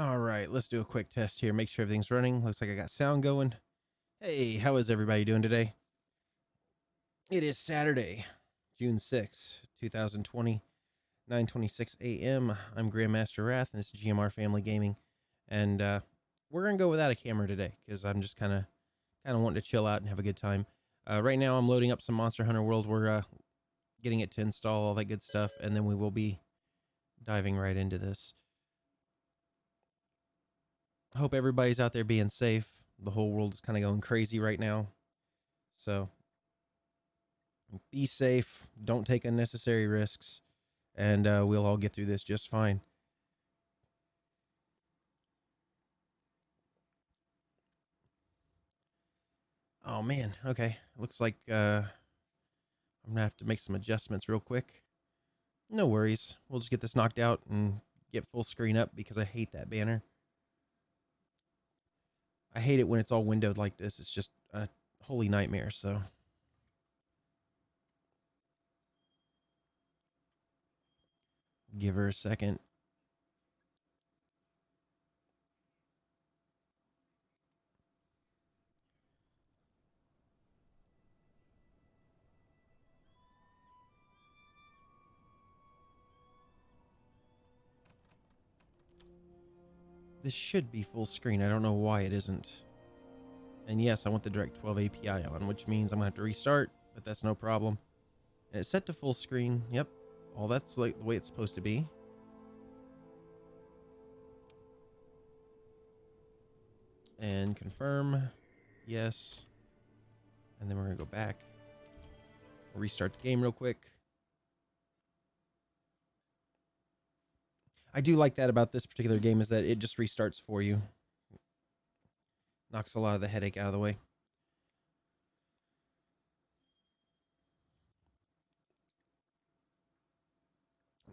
All right, let's do a quick test here. Make sure everything's running. Looks like I got sound going. Hey, how is everybody doing today? It is Saturday, June 6th, 2020, 9:26 a.m. I'm Grandmaster Wrath, and it's GMR Family Gaming. And we're going to go without a camera today because I'm just kind of wanting to chill out and have a good time. Right now, I'm loading up some Monster Hunter World. We're getting it to install, all that good stuff, and then we will be diving right into this. Hope everybody's out there being safe. The whole world is kind of going crazy right now. So be safe. Don't take unnecessary risks. And we'll all get through this just fine. Oh, man. Okay. Looks like I'm going to have to make some adjustments real quick. No worries. We'll just get this knocked out and get full screen up because I hate that banner. I hate it when it's all windowed like this. It's just a holy nightmare. So give her a second. This should be full screen. I don't know why it isn't. And yes, I want the Direct12 API on, which means I'm going to have to restart, but that's no problem. And it's set to full screen. Yep. All that's like the way it's supposed to be. And confirm. Yes. And then we're going to go back. Restart the game real quick. I do like that about this particular game is that it just restarts for you. Knocks a lot of the headache out of the way.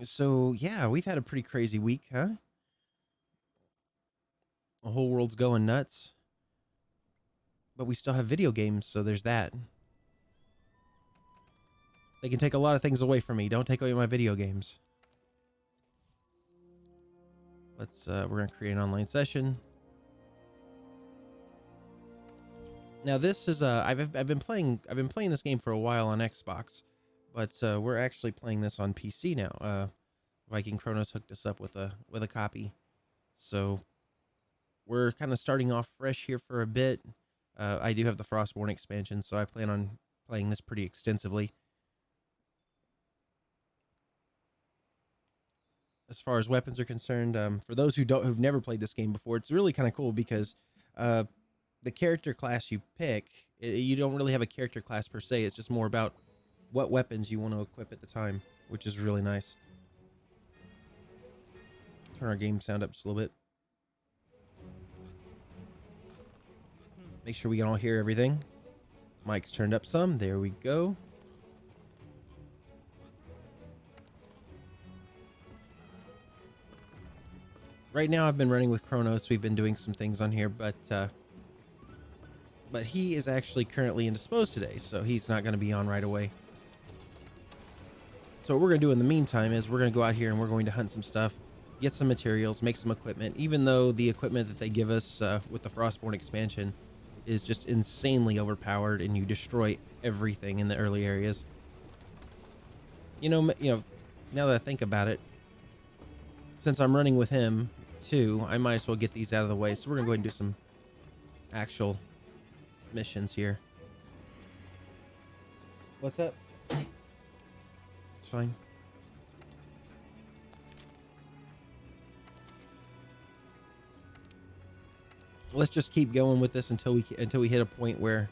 So, yeah, we've had a pretty crazy week, huh? The whole world's going nuts. But we still have video games, so there's that. They can take a lot of things away from me. Don't take away my video games. We're going to create an online session. Now this is I've been playing this game for a while on Xbox, but we're actually playing this on PC now. Viking Chronos hooked us up with a copy, so we're kind of starting off fresh here for a bit. I do have the Frostborn expansion, so I plan on playing this pretty extensively. As far as weapons are concerned, for those who've never played this game before, it's really kind of cool because the character class you pick, you don't really have a character class per se. It's just more about what weapons you want to equip at the time, which is really nice. Turn our game sound up just a little bit. Make sure we can all hear everything. Mic's turned up some. There we go. Right now I've been running with Chronos. We've been doing some things on here, but he is actually currently indisposed today, so he's not going to be on right away. So what we're going to do in the meantime is we're going to go out here and we're going to hunt some stuff, get some materials, make some equipment, even though the equipment that they give us with the Frostborn expansion is just insanely overpowered and you destroy everything in the early areas. You know, now that I think about it, since I'm running with him too, I might as well get these out of the way. So we're going to go ahead and do some actual missions here. What's up? It's fine. Let's just keep going with this until we hit a point where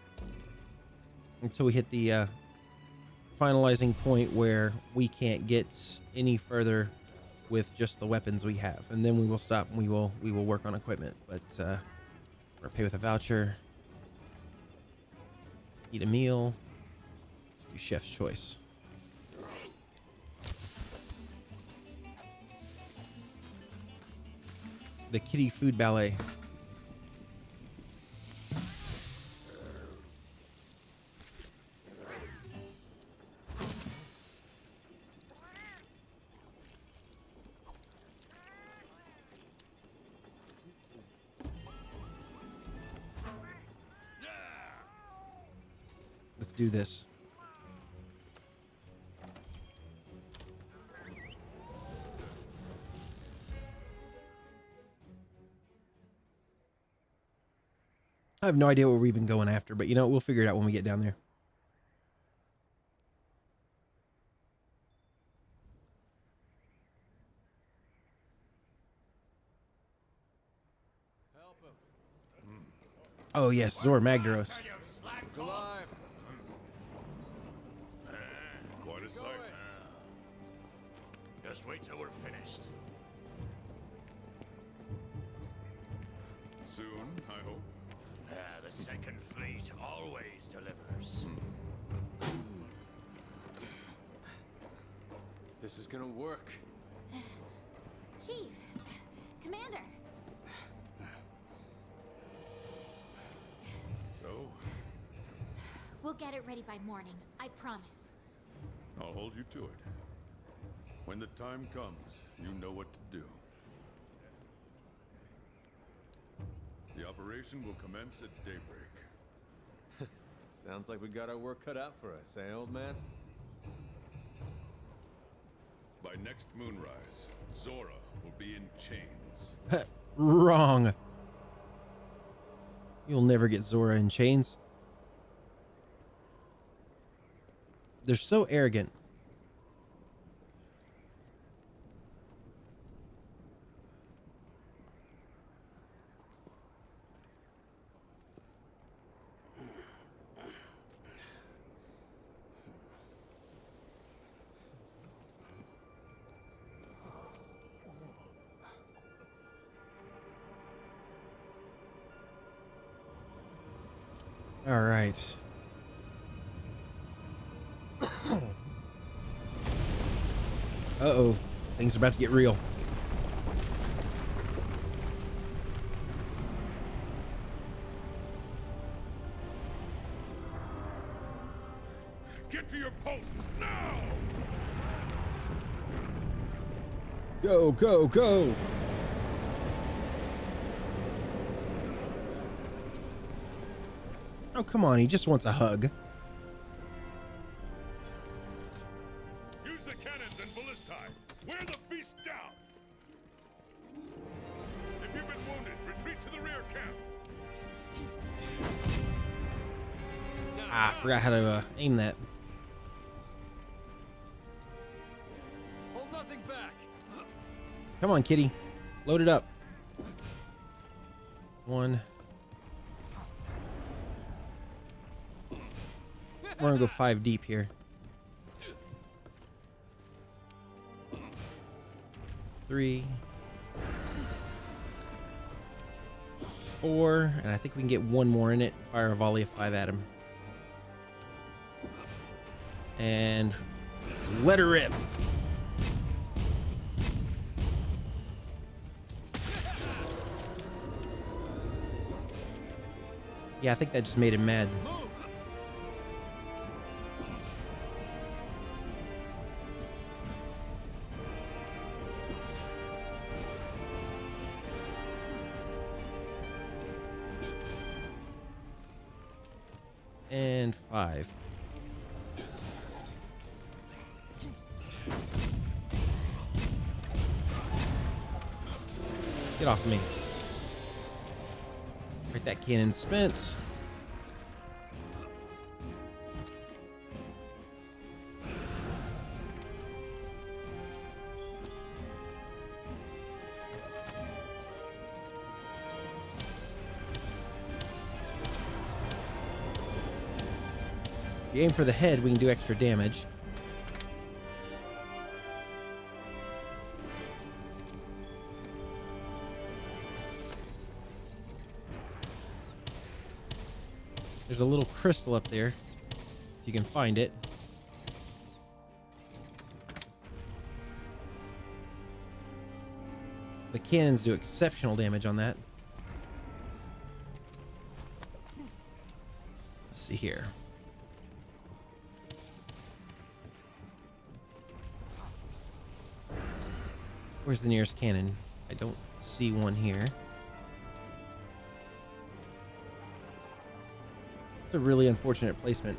until we hit the finalizing point where we can't get any further with just the weapons we have, and then we will stop and we will work on equipment. But we're gonna pay with a voucher, eat a meal. Let's do chef's choice. The kitty food ballet. Let's do this. I have no idea what we're even going after, but you know, we'll figure it out when we get down there. Oh yes, Zor Magdaros. Alive. Quite a sight. Just wait till we're finished. Soon, I hope. The Second Fleet always delivers. This is gonna work. Chief, Commander. So, We'll get it ready by morning, I promise. I'll hold you to it. When the time comes, you know what to do. The operation will commence at daybreak. Sounds like we got our work cut out for us, eh, old man? By next moonrise, Zora will be in chains. Wrong. You'll never get Zora in chains. They're so arrogant. All right. Uh-oh. Things are about to get real. Get to your posts now! Go, go, go. Oh, come on. He just wants a hug. Use the cannons and ballistae! Wear the beast down! If you've been wounded, retreat to the rear camp! Ah, I forgot how to aim that. Hold nothing back. Come on, kitty. Load it up. One. We're gonna go 5 deep here. 3, 4, and I think we can get one more in it. Fire a volley of 5 at him. And let her rip. Yeah, I think that just made him mad. Move. And 5. Get off of me. Right, that cannon's spent. If you aim for the head, we can do extra damage. There's a little crystal up there, if you can find it. The cannons do exceptional damage on that. Let's see here. Where's the nearest cannon? I don't see one here. It's a really unfortunate placement.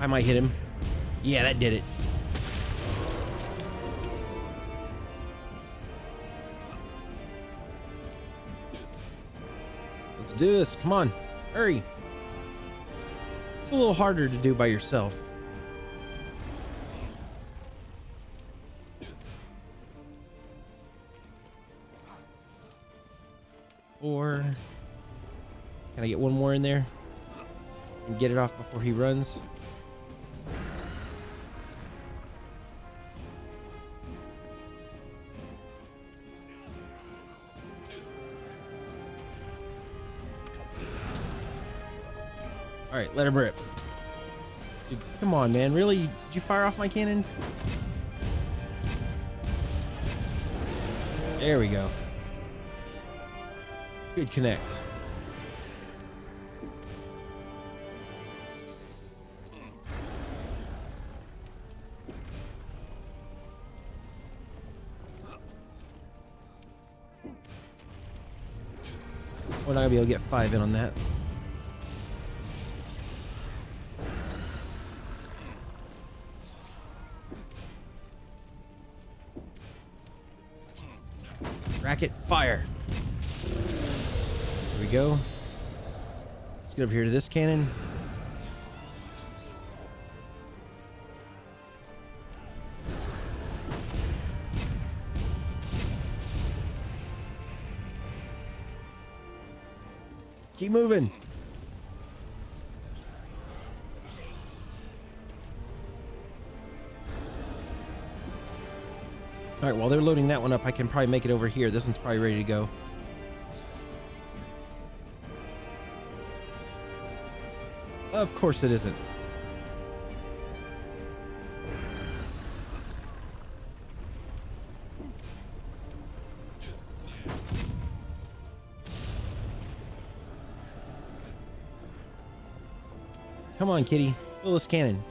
I might hit him. Yeah, that did it. Let's do this. Come on. Hurry. It's a little harder to do by yourself. Or can I get one more in there and get it off before he runs? All right, let him rip. Dude, come on, man. Really? Did you fire off my cannons? There we go. Good connect. We're not gonna be able to get 5 in on that. Racket, fire. Here we go. Let's get over here to this cannon. Keep moving. All right, while they're loading that one up, I can probably make it over here. This one's probably ready to go. Of course it isn't. Come on, kitty. Fill this cannon.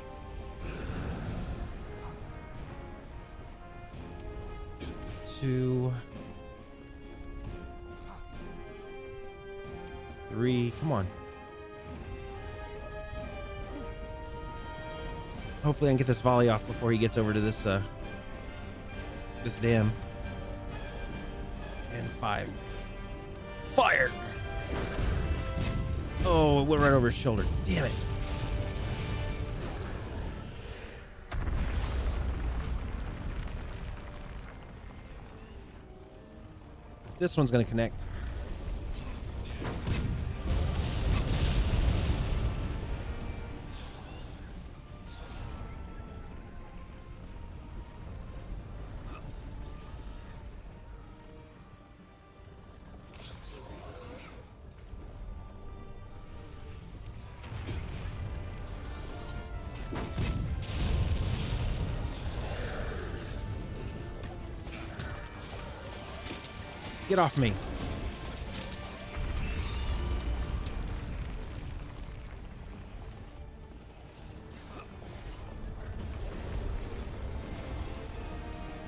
Two, 3. Come on. Hopefully I can get this volley off before he gets over to this this dam. And 5. Fire! Oh, it went right over his shoulder. Damn it. This one's gonna connect. Get off me.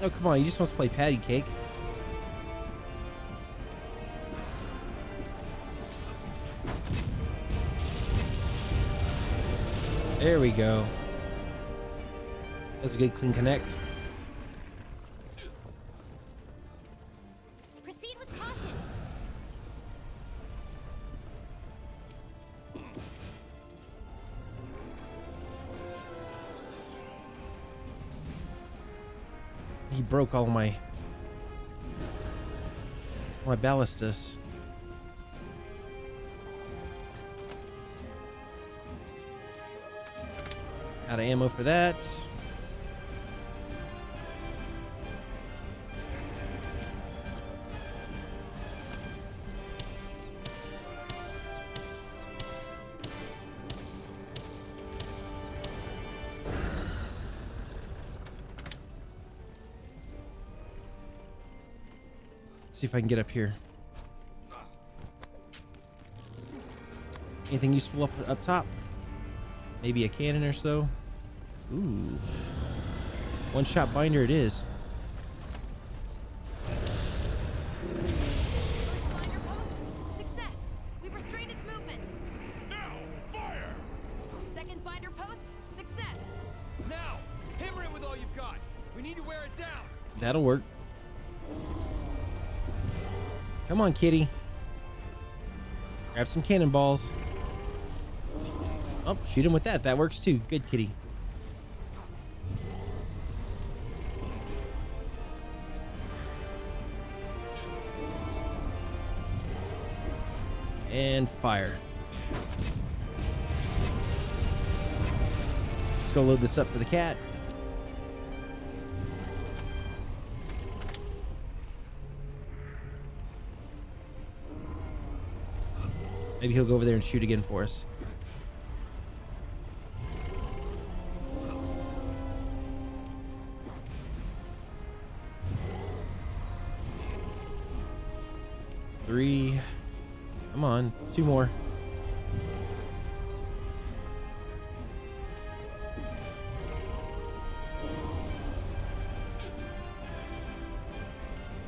Oh, come on. He just wants to play patty cake. There we go. That's a good clean connect. Proceed with caution. He broke all my ballistas. Out of ammo for that. See if I can get up here. Anything useful up top? Maybe a cannon or so. Ooh. One-shot binder it is. First binder post. Success. We've restrained its movement. Now, fire! Second binder post. Success. with all you've got. We need to wear it down. That'll work. Come on, kitty. Grab some cannonballs. Oh, shoot him with that. That works too. Good kitty. And fire. Let's go load this up for the cat. Maybe he'll go over there and shoot again for us. Three. Come on, 2 more.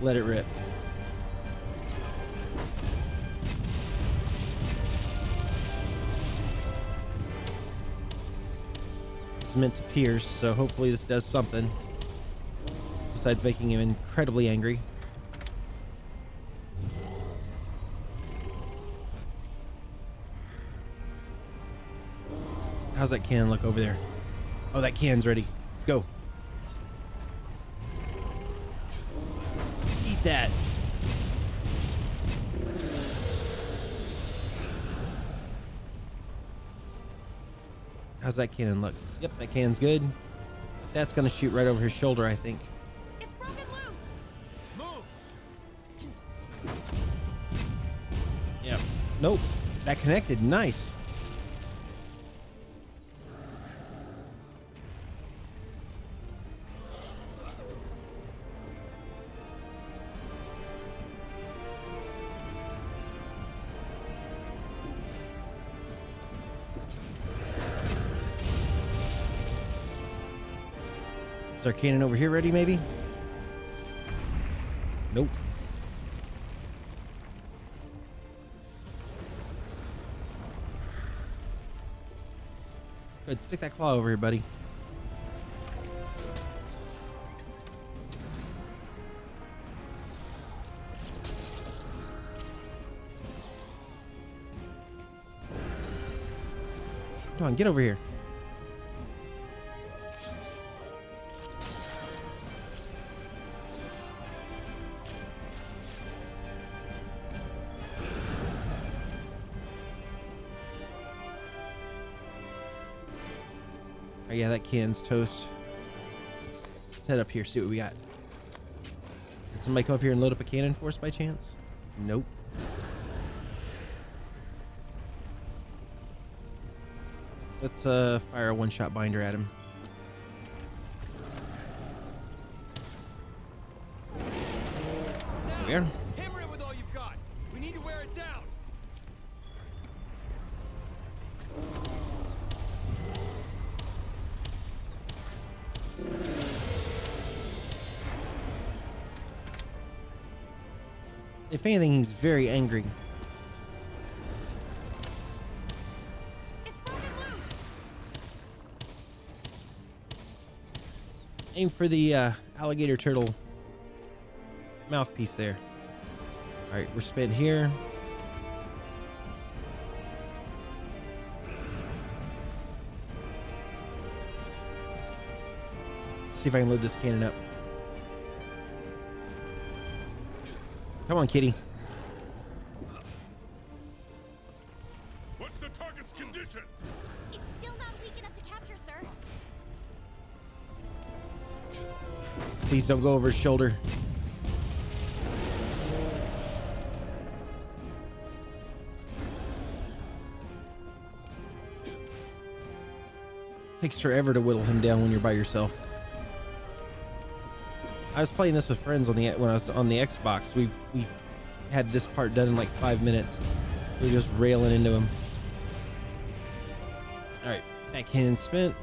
Let it rip. It's meant to pierce, so hopefully this does something besides making him incredibly angry. How's that cannon look over there? Oh, that cannon's ready. Let's go. Eat that. How's that cannon look? Yep, that cannon's good. That's gonna shoot right over his shoulder, I think. It's broken loose. Move. Yep. Nope. That connected. Nice. Is our cannon over here ready, maybe? Nope. Good, stick that claw over here, buddy. Come on, get over here. Oh, yeah, that cannon's toast. Let's head up here, see what we got. Did somebody come up here and load up a cannon for us by chance? Nope. Let's fire a one-shot binder at him. There we are. Hammer it with all you've got. We need to wear it down. If anything, he's very angry. It's broken loose. Aim for the alligator turtle mouthpiece there. All right, we're spent here. See if I can load this cannon up. Come on, kitty. What's the target's condition? It's still not weak enough to capture, sir. Please don't go over his shoulder. Takes forever to whittle him down when you're by yourself. I was playing this with friends on when I was on the Xbox. We had this part done in like 5 minutes. We were just railing into him. All right, that cannon's spent.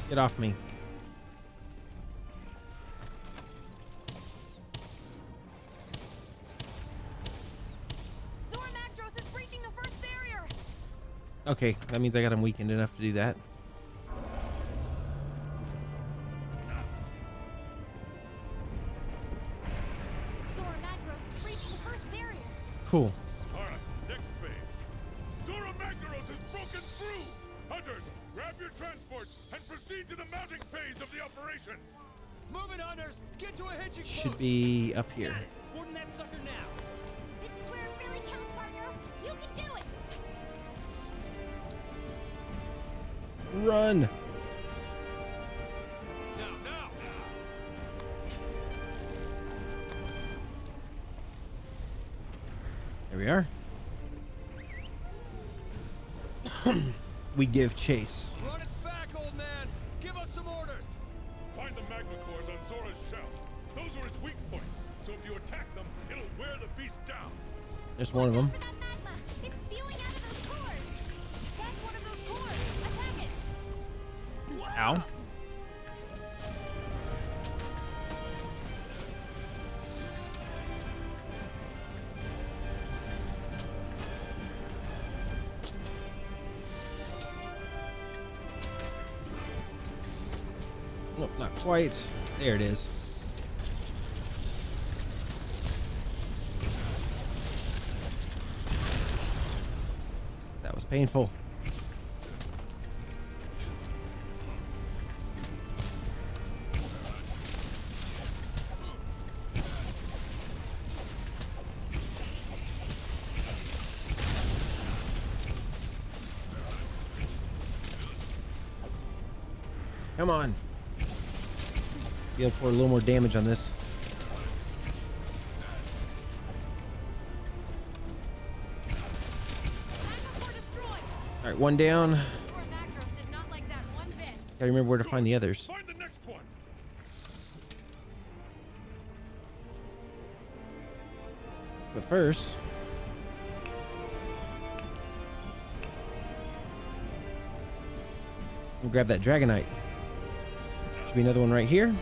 Get off me. Zora Magdros is breaching the first barrier. Okay, that means I got him weakened enough to do that. Zora Magdaros has breached the first barrier. Cool. Alright, next phase. Zora Magdaros has broken through! Hunters, grab your transports and proceed to the mounting phase of the operation! Move it, hunters! Get to a hitching Should post! be up here. Boarding that sucker now! This is where it really counts, partner. You can do it. Run! Now, now! There we are. We give chase. Run its back, old man! Give us some orders! Find the magma cores on Zora's shell. Those are its weak points, so if you attack them, it'll wear the beast down. There's one of them. For that magma. It's spewing out of those cores. That's one of those cores. Attack it. Ow. Nope, not quite. There it is. That was painful. Come on. Be able for a little more damage on this. Magma core destroyed. All right, one down. Zora Magdros did not like that one bit. Gotta remember where to find the others. Find the next one. But first, we'll grab that Dragonite. Should be another one right here.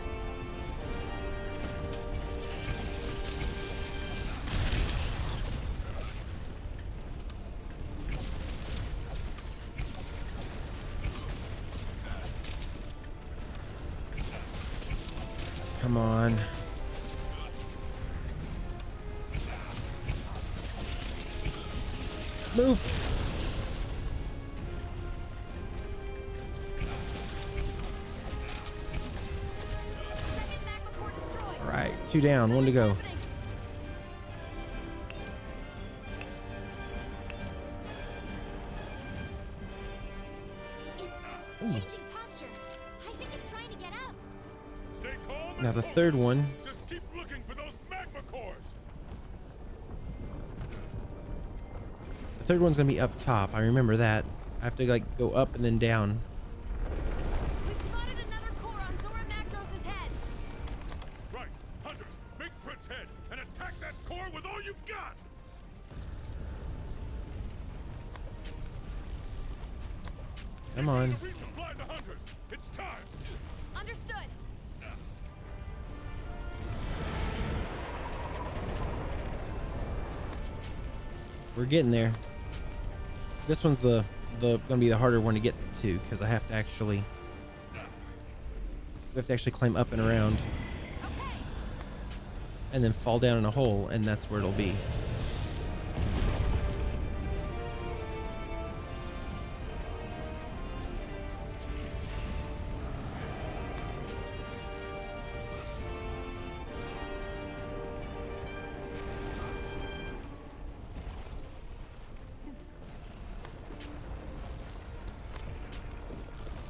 Come on. Move. Second magma core destroyed. All right, two down, one to go. Happening. It's changing posture. I think it's trying to get up. Stay calm and Now the focused. third one. Just keep looking for those magma cores. The third one's gonna be up top. I remember that. I have to like go up and then down. We've spotted another core on Zora Magdros' head. Right, hunters, make for its head and attack that core with all you've got. Come on. Resupply the hunters. It's time. Understood. We're getting there. This one's the gonna be the harder one to get to because I have to actually climb up and around Okay. and then fall down in a hole, and that's where it'll be.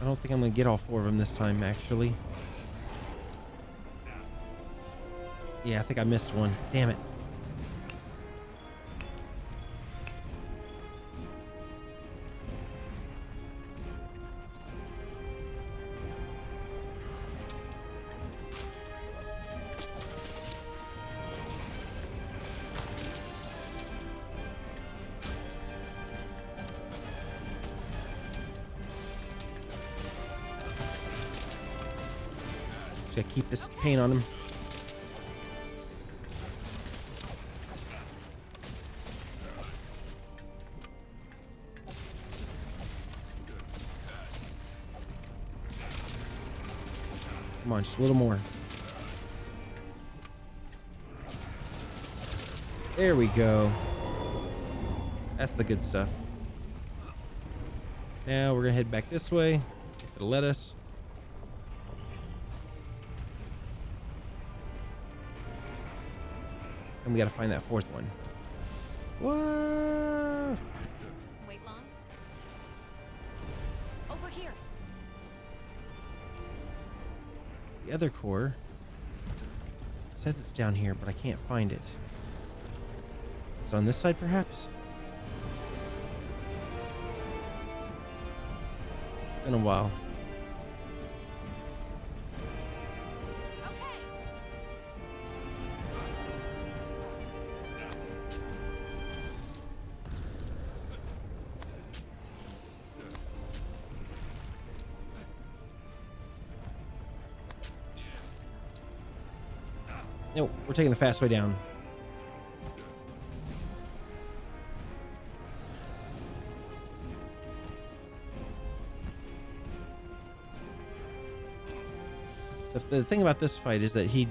I don't think I'm gonna get all four of them this time, actually. Yeah, I think I missed one. Damn it. Just gotta keep this paint on him. Come on, just a little more. There we go. That's the good stuff. Now we're gonna head back this way, if it'll let us. And we gotta find that fourth one. What? Wait long? Over here. The other core says it's down here, but I can't find it. Is it on this side, perhaps? It's been a while. Okay. No, we're taking the fast way down. The thing about this fight is that he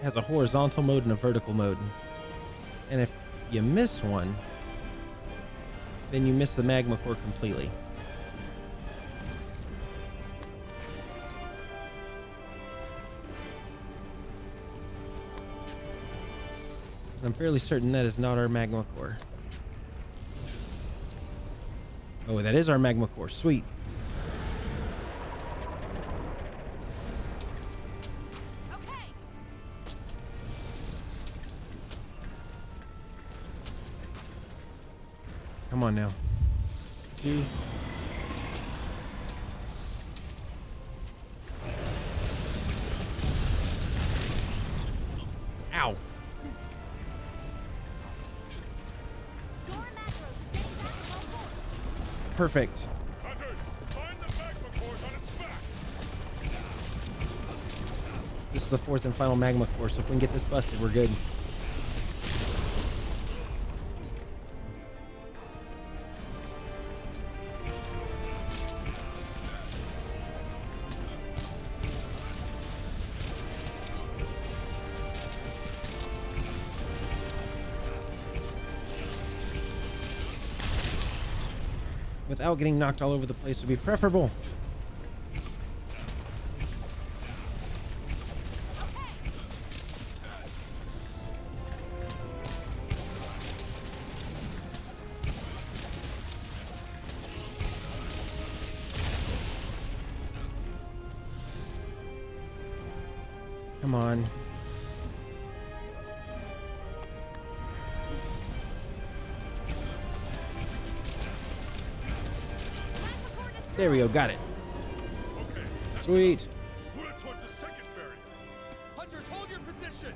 has a horizontal mode and a vertical mode. And if you miss one, then you miss the magma core completely. I'm fairly certain that is not our magma core. Oh, that is our magma core. Sweet. Okay. Come on now. 2. Ow. Zora Macros is getting back to full force. Perfect. Hunters, find the magma cores on its back. This is the fourth and final magma core, so if we can get this busted, we're good. Without getting knocked all over the place would be preferable. Come on. There we go, got it. Okay, Sweet. move it towards the second barrier. Hunters, hold your position.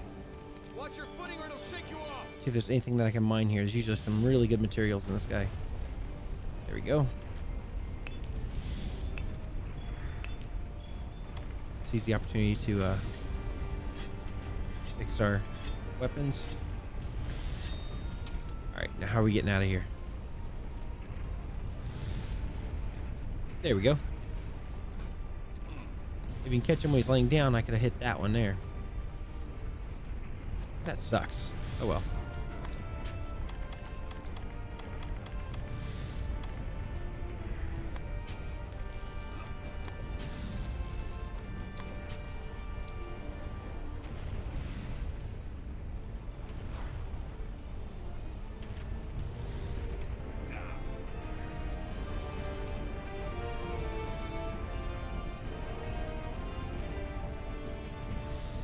Watch your footing or it'll shake you off. See if there's anything that I can mine here. There's usually some really good materials in this guy. There we go. Seize the opportunity to fix our weapons. Alright, now how are we getting out of here? There we go. If you can catch him when he's laying down, I could have hit that one there. That sucks. Oh well.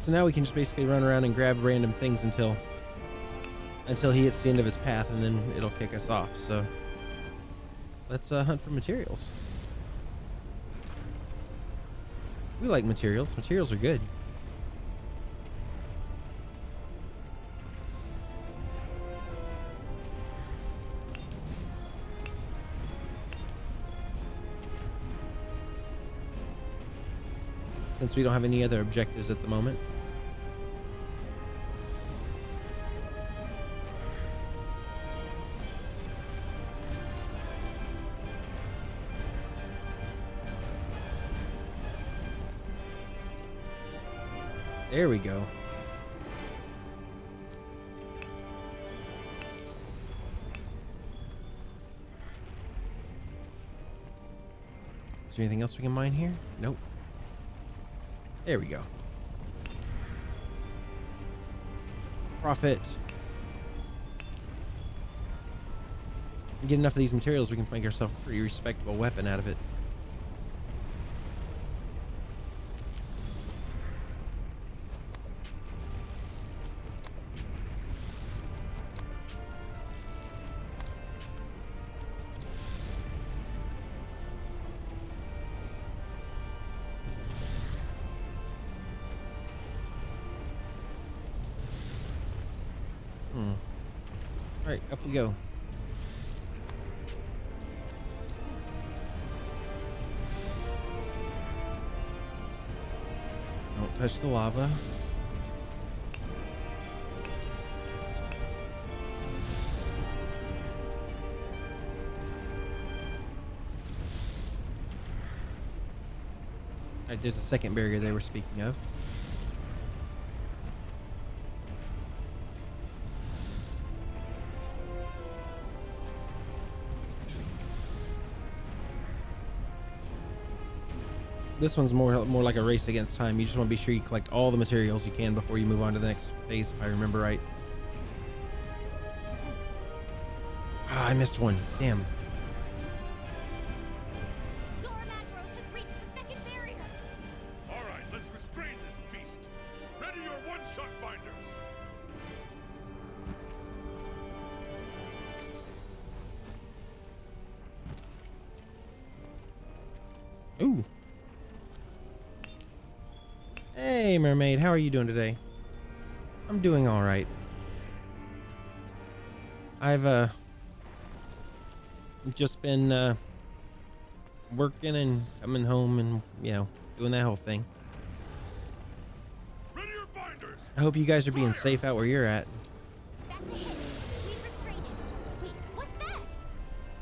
So now we can just basically run around and grab random things until he hits the end of his path, and then it'll kick us off. So let's hunt for materials. We like materials. Materials are good. since we don't have any other objectives at the moment. There we go. Is there anything else we can mine here? Nope. There we go. Profit. Get enough of these materials, we can make ourselves a pretty respectable weapon out of it. All right, up we go. Don't touch the lava. All right, there's a second barrier they were speaking of. This one's more like a race against time. You just want to be sure you collect all the materials you can before you move on to the next phase, if I remember right. Ah, I missed one. Damn. Zora Magdaros has reached the second barrier. All right, let's restrain this beast. Ready your one-shot binders. Ooh. Hey, mermaid. How are you doing today? I'm doing all right. I've just been working and coming home and, you know, doing that whole thing. Ready your binders. I hope you guys are being safe out where you're at. That's a hit. We've restrained it. Wait, what's that?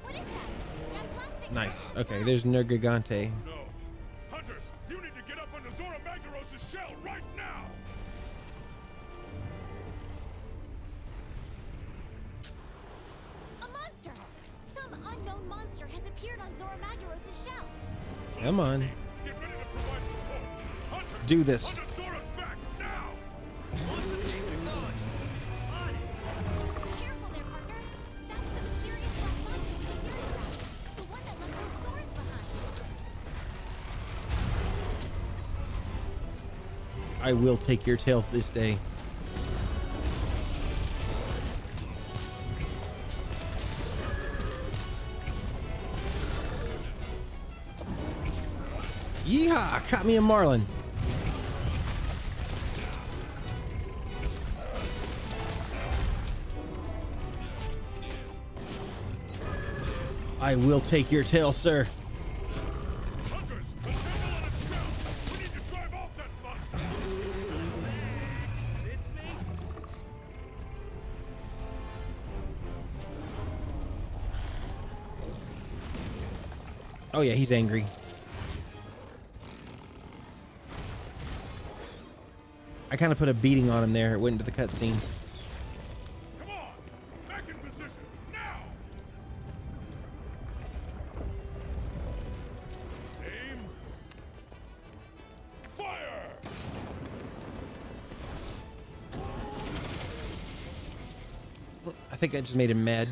What is that? That black thing. Nice. Okay, there's Nergigante. No. Hunters, you need to get up under Zora Magdaros' shell right now. A monster! Some unknown monster has appeared on Zora Magdaros' shell. Come on. Get ready to provide support. Hunters, Let's do this. under Zora's back now. Careful there, partner. That's the mysterious black monster we heard about. The one that left those thorns behind. I will take your tail this day. Yeehaw! Caught me a marlin. I will take your tail, sir. Hunters, assemble on its shell. We need to drive off that monster. Oh yeah, he's angry. I kind of put a beating on him there. It went into the cutscene. Come on, back in position now. Aim. Fire. I think I just made him mad.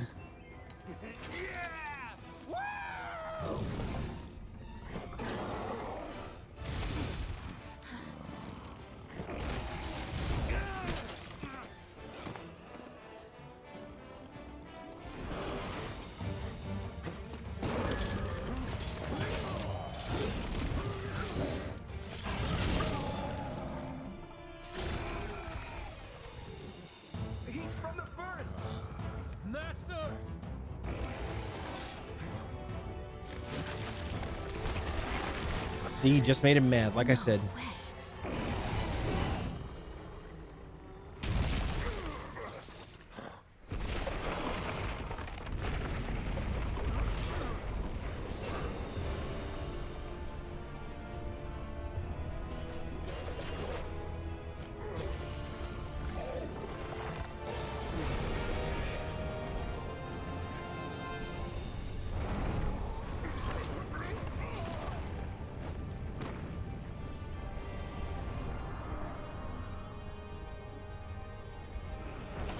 He's from the first! Master! See, just made him mad, like I said.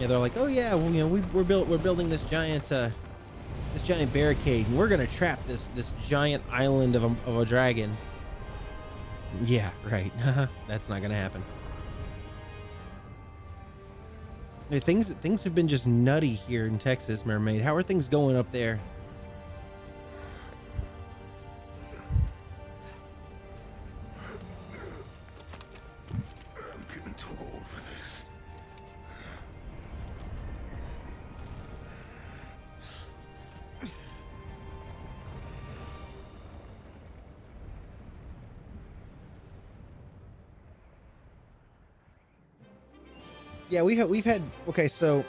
Yeah, they're like, oh yeah, well, you know, we're building this giant barricade, and we're gonna trap this giant island of a dragon. Yeah, right. That's not gonna happen. Hey, things have been just nutty here in Texas, Mermaid. How are things going up there? Yeah, we've had okay, so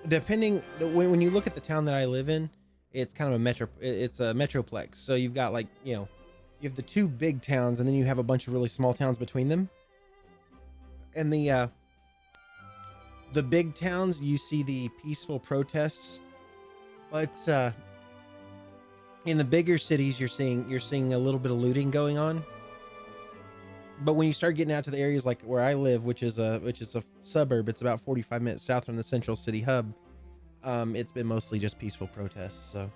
depending when you look at the town that I live in, it's kind of it's a metroplex. So you've got, like, you know, you have the two big towns, and then you have a bunch of really small towns between them. And the big towns, you see the peaceful protests, but in the bigger cities, you're seeing a little bit of looting going on. But when you start getting out to the areas like where I live, which is a suburb, it's about 45 minutes south from the central city hub. It's been mostly just peaceful protests. So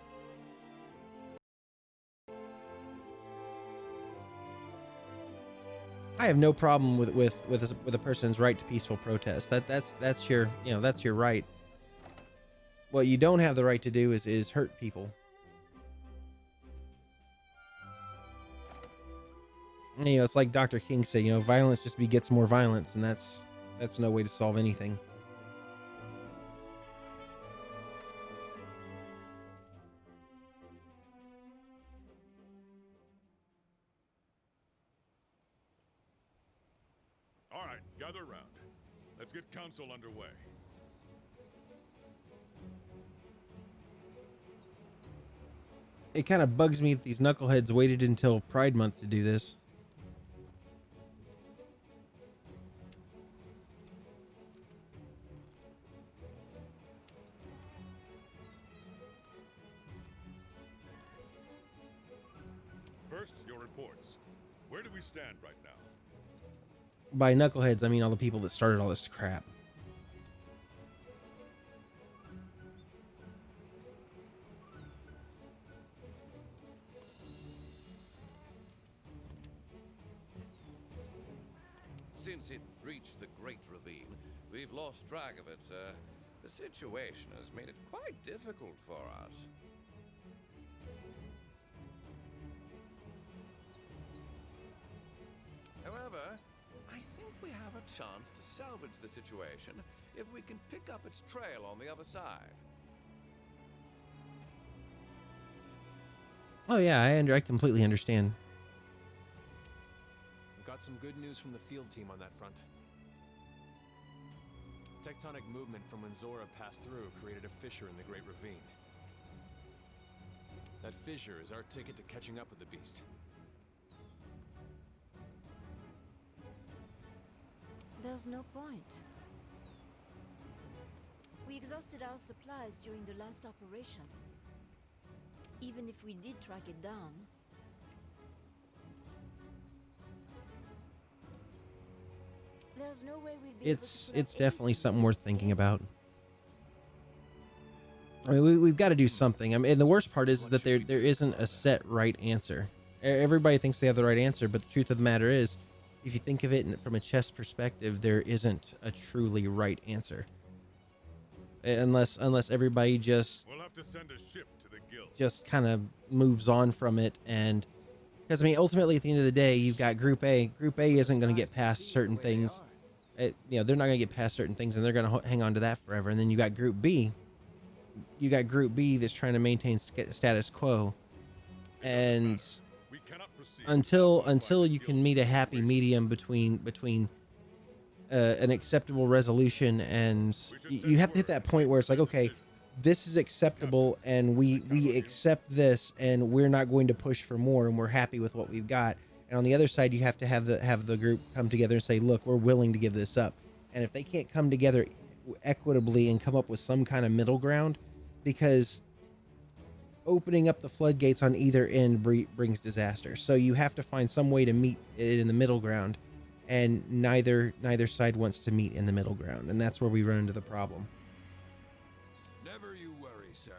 I have no problem with a person's right to peaceful protest. That's your, you know, that's your right. What you don't have the right to do is hurt people. You know, it's like Dr. King said, you know, violence just begets more violence, and that's no way to solve anything. All right, gather round. Let's get council underway. It kind of bugs me that these knuckleheads waited until Pride Month to do this. First, your reports. Where do we stand right now? By knuckleheads, I mean all the people that started all this crap. Since it reached the Great Ravine, we've lost track of it, sir. The situation has made it quite difficult for us. However, I think we have a chance to salvage the situation if we can pick up its trail on the other side. Oh yeah, I completely understand. We've got some good news from the field team on that front. Tectonic movement from when Zora passed through created a fissure in the Great Ravine. That fissure is our ticket to catching up with the beast. There's no point. We exhausted our supplies during the last operation. Even if we did track it down, there's no way we'll be able to It's definitely something worth thinking about. I mean, we've got to do something. I mean, and the worst part is that there isn't a set right answer. Everybody thinks they have the right answer, but the truth of the matter is, if you think of it from a chess perspective, there isn't a truly right answer. Unless everybody just We'll have to send a ship to the guild. just kind of moves on from it. And because I mean, ultimately at the end of the day, you've got Group A. Group A isn't going to get past certain things. You know, they're not going to get past certain things, and they're going to hang on to that forever. And then you got Group B. You got Group B that's trying to maintain status quo. And We cannot proceed. until you can meet a happy medium between an acceptable resolution, and you have to hit that point where it's like, okay, this is acceptable and we accept this and we're not going to push for more and we're happy with what we've got. And on the other side, you have to have the group come together and say, look, we're willing to give this up. And if they can't come together equitably and come up with some kind of middle ground, because opening up the floodgates on either end brings disaster. So you have to find some way to meet it in the middle ground, and neither side wants to meet in the middle ground, and that's where we run into the problem. Never you worry, sir.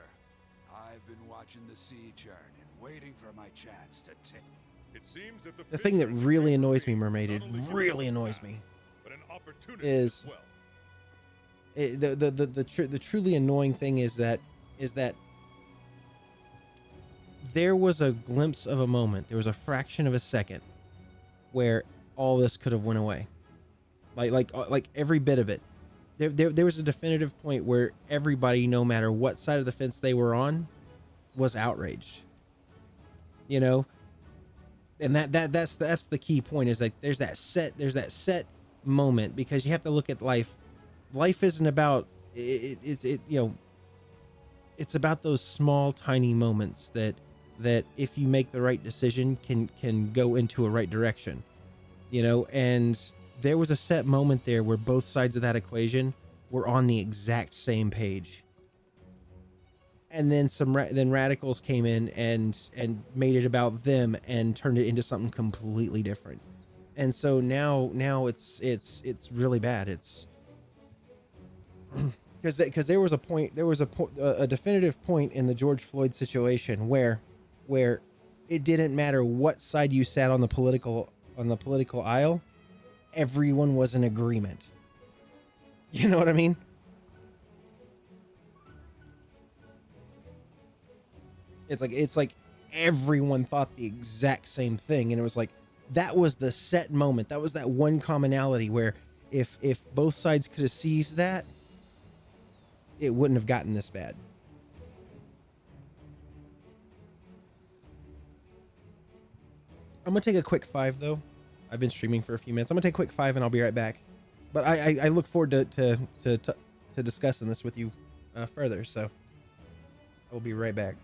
I've been watching the sea churn and waiting for my chance to take. It seems that The thing that really annoys me, Mermaid, it really annoys me, but an opportunity is as well. the truly annoying thing is that there was a glimpse of a moment, there was a fraction of a second where all this could have went away, like every bit of it. There was a definitive point where everybody, no matter what side of the fence they were on, was outraged, you know. And that's the key point, is like there's that set moment, because you have to look at life. Life isn't about it's about those small tiny moments that if you make the right decision can go into a right direction, you know. And there was a set moment there where both sides of that equation were on the exact same page. And then then radicals came in and made it about them and turned it into something completely different. And so now it's really bad. It's because there was a definitive point in the George Floyd situation where it didn't matter what side you sat on the political aisle, everyone was in agreement. You know what I mean? It's like everyone thought the exact same thing, and it was like that was the set moment. That was that one commonality where if both sides could have seized that, it wouldn't have gotten this bad. I'm gonna take a quick 5 though. I've been streaming for a few minutes. I'm gonna take a quick 5 and I'll be right back. But I look forward to discussing this with you further. So I will be right back.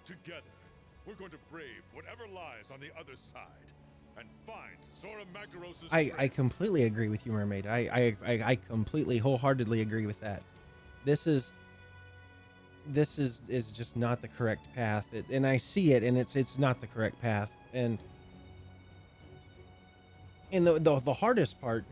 Together, we're going to brave whatever lies on the other side and find Zora Magdaros' I completely agree with you, Mermaid. I completely wholeheartedly agree with that. This is just not the correct path. And I see it, and it's not the correct path. And the hardest part,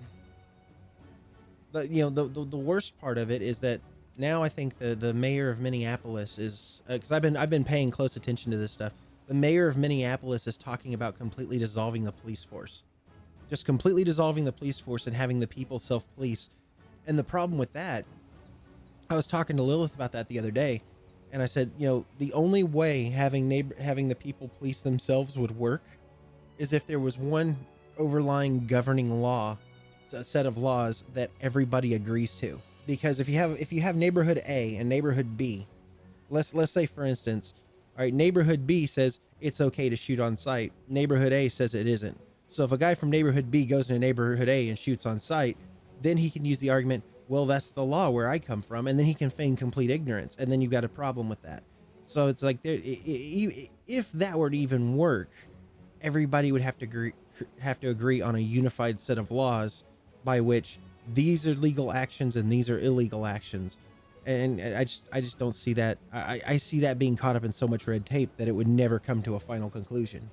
the worst part of it is that now I think the mayor of Minneapolis is, because I've been paying close attention to this stuff. The mayor of Minneapolis is talking about completely dissolving the police force, just completely dissolving the police force and having the people self-police. And the problem with that, I was talking to Lilith about that the other day, and I said, the only way having the people police themselves would work is if there was one overlying governing law, a set of laws that everybody agrees to. Because if you have neighborhood A and neighborhood B, let's say for instance, all right, neighborhood B says it's okay to shoot on sight. Neighborhood A says it isn't. So if a guy from neighborhood B goes into neighborhood A and shoots on sight, then he can use the argument, well, that's the law where I come from, and then he can feign complete ignorance, and then you've got a problem with that. So it's like, if that were to even work, everybody would have to agree on a unified set of laws by which these are legal actions and these are illegal actions. And I just don't see that. I see that being caught up in so much red tape that it would never come to a final conclusion.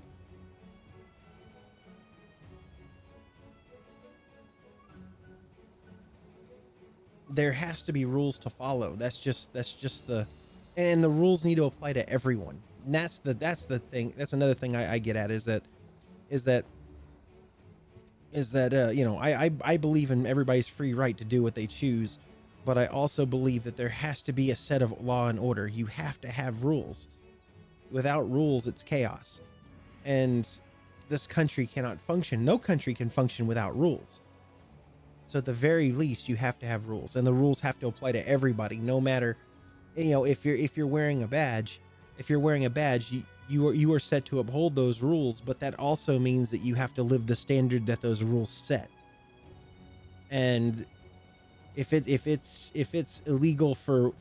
There has to be rules to follow. That's just and the rules need to apply to everyone. And that's the thing. That's another thing I get at is that I believe in everybody's free right to do what they choose, but I also believe that there has to be a set of law and order. You have to have rules. Without rules, it's chaos. And this country cannot function. No country can function without rules. So at the very least, you have to have rules, and the rules have to apply to everybody, no matter, if you're wearing a badge, you are set to uphold those rules, but that also means that you have to live the standard that those rules set. And if it's illegal for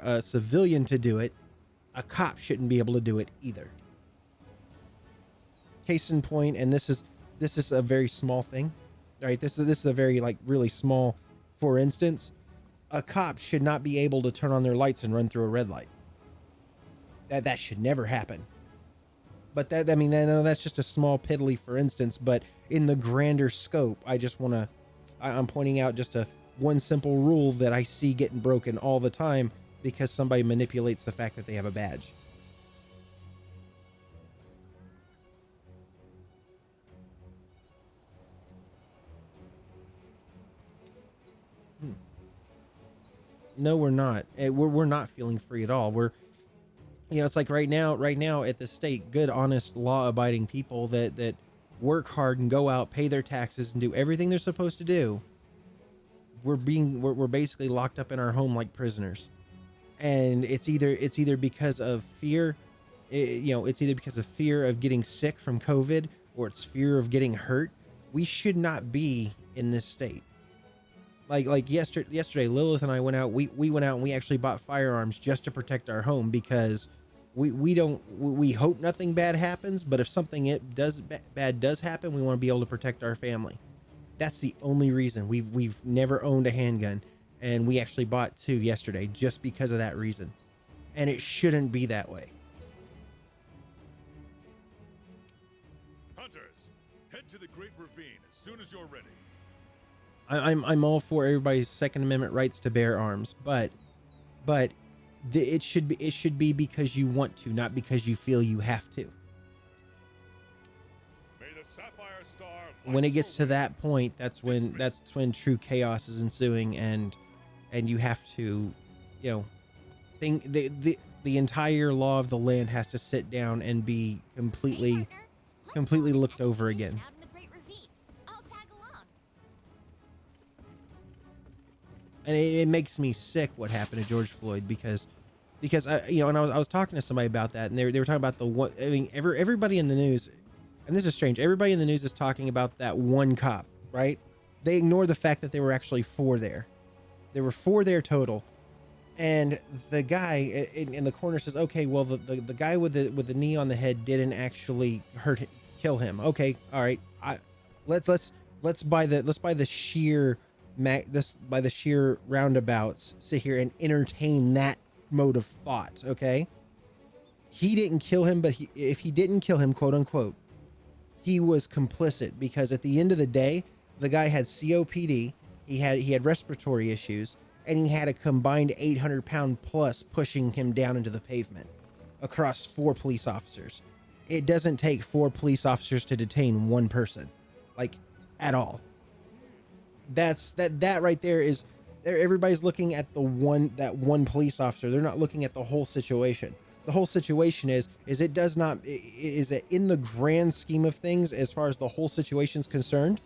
a civilian to do it, a cop shouldn't be able to do it either. Case in point, and this is a very small thing, right? This is a very really small. For instance, a cop should not be able to turn on their lights and run through a red light. That should never happen. But that's just a small piddly for instance, but in the grander scope, I'm pointing out just one simple rule that I see getting broken all the time because somebody manipulates the fact that they have a badge. No, we're not. We're not feeling free at all. It's like right now at the state, good, honest, law-abiding people that work hard and go out, pay their taxes, and do everything they're supposed to do. We're basically locked up in our home like prisoners, and it's either because of fear, it's either because of fear of getting sick from COVID, or it's fear of getting hurt. We should not be in this state. Like yesterday, Lilith and I went out. We went out and we actually bought firearms just to protect our home because we hope nothing bad happens. But if something bad does happen, we want to be able to protect our family. That's the only reason. We've never owned a handgun, and we actually bought 2 yesterday just because of that reason. And it shouldn't be that way. Hunters, head to the Great Ravine as soon as you're ready. I'm all for everybody's Second Amendment rights to bear arms, but it should be because you want to, not because you feel you have to. May the Sapphire Star When it gets to that point, that's when true chaos is ensuing, and you have to, think the entire law of the land has to sit down and be completely looked over again. Out in the Great Ravine. I'll tag along. And it makes me sick what happened to George Floyd because I was talking to somebody about that, and they were talking about everybody in the news, and this is strange. Everybody in the news is talking about that one cop, right? They ignore the fact that there were actually 4 there. There were 4 there total, And the guy in the corner says, okay, well, the guy with the knee on the head didn't actually kill him. Okay. All right. Let's by the sheer roundabouts sit here and entertain that mode of thought. Okay. He didn't kill him, but if he didn't kill him, quote unquote, he was complicit, because at the end of the day, the guy had COPD. He had respiratory issues, and he had a combined 800-pound plus pushing him down into the pavement across 4 police officers. It doesn't take 4 police officers to detain one person, like, at all. That right there is, everybody's looking at that one police officer. They're not looking at the whole situation. The whole situation is that in the grand scheme of things, as far as the whole situation's concerned,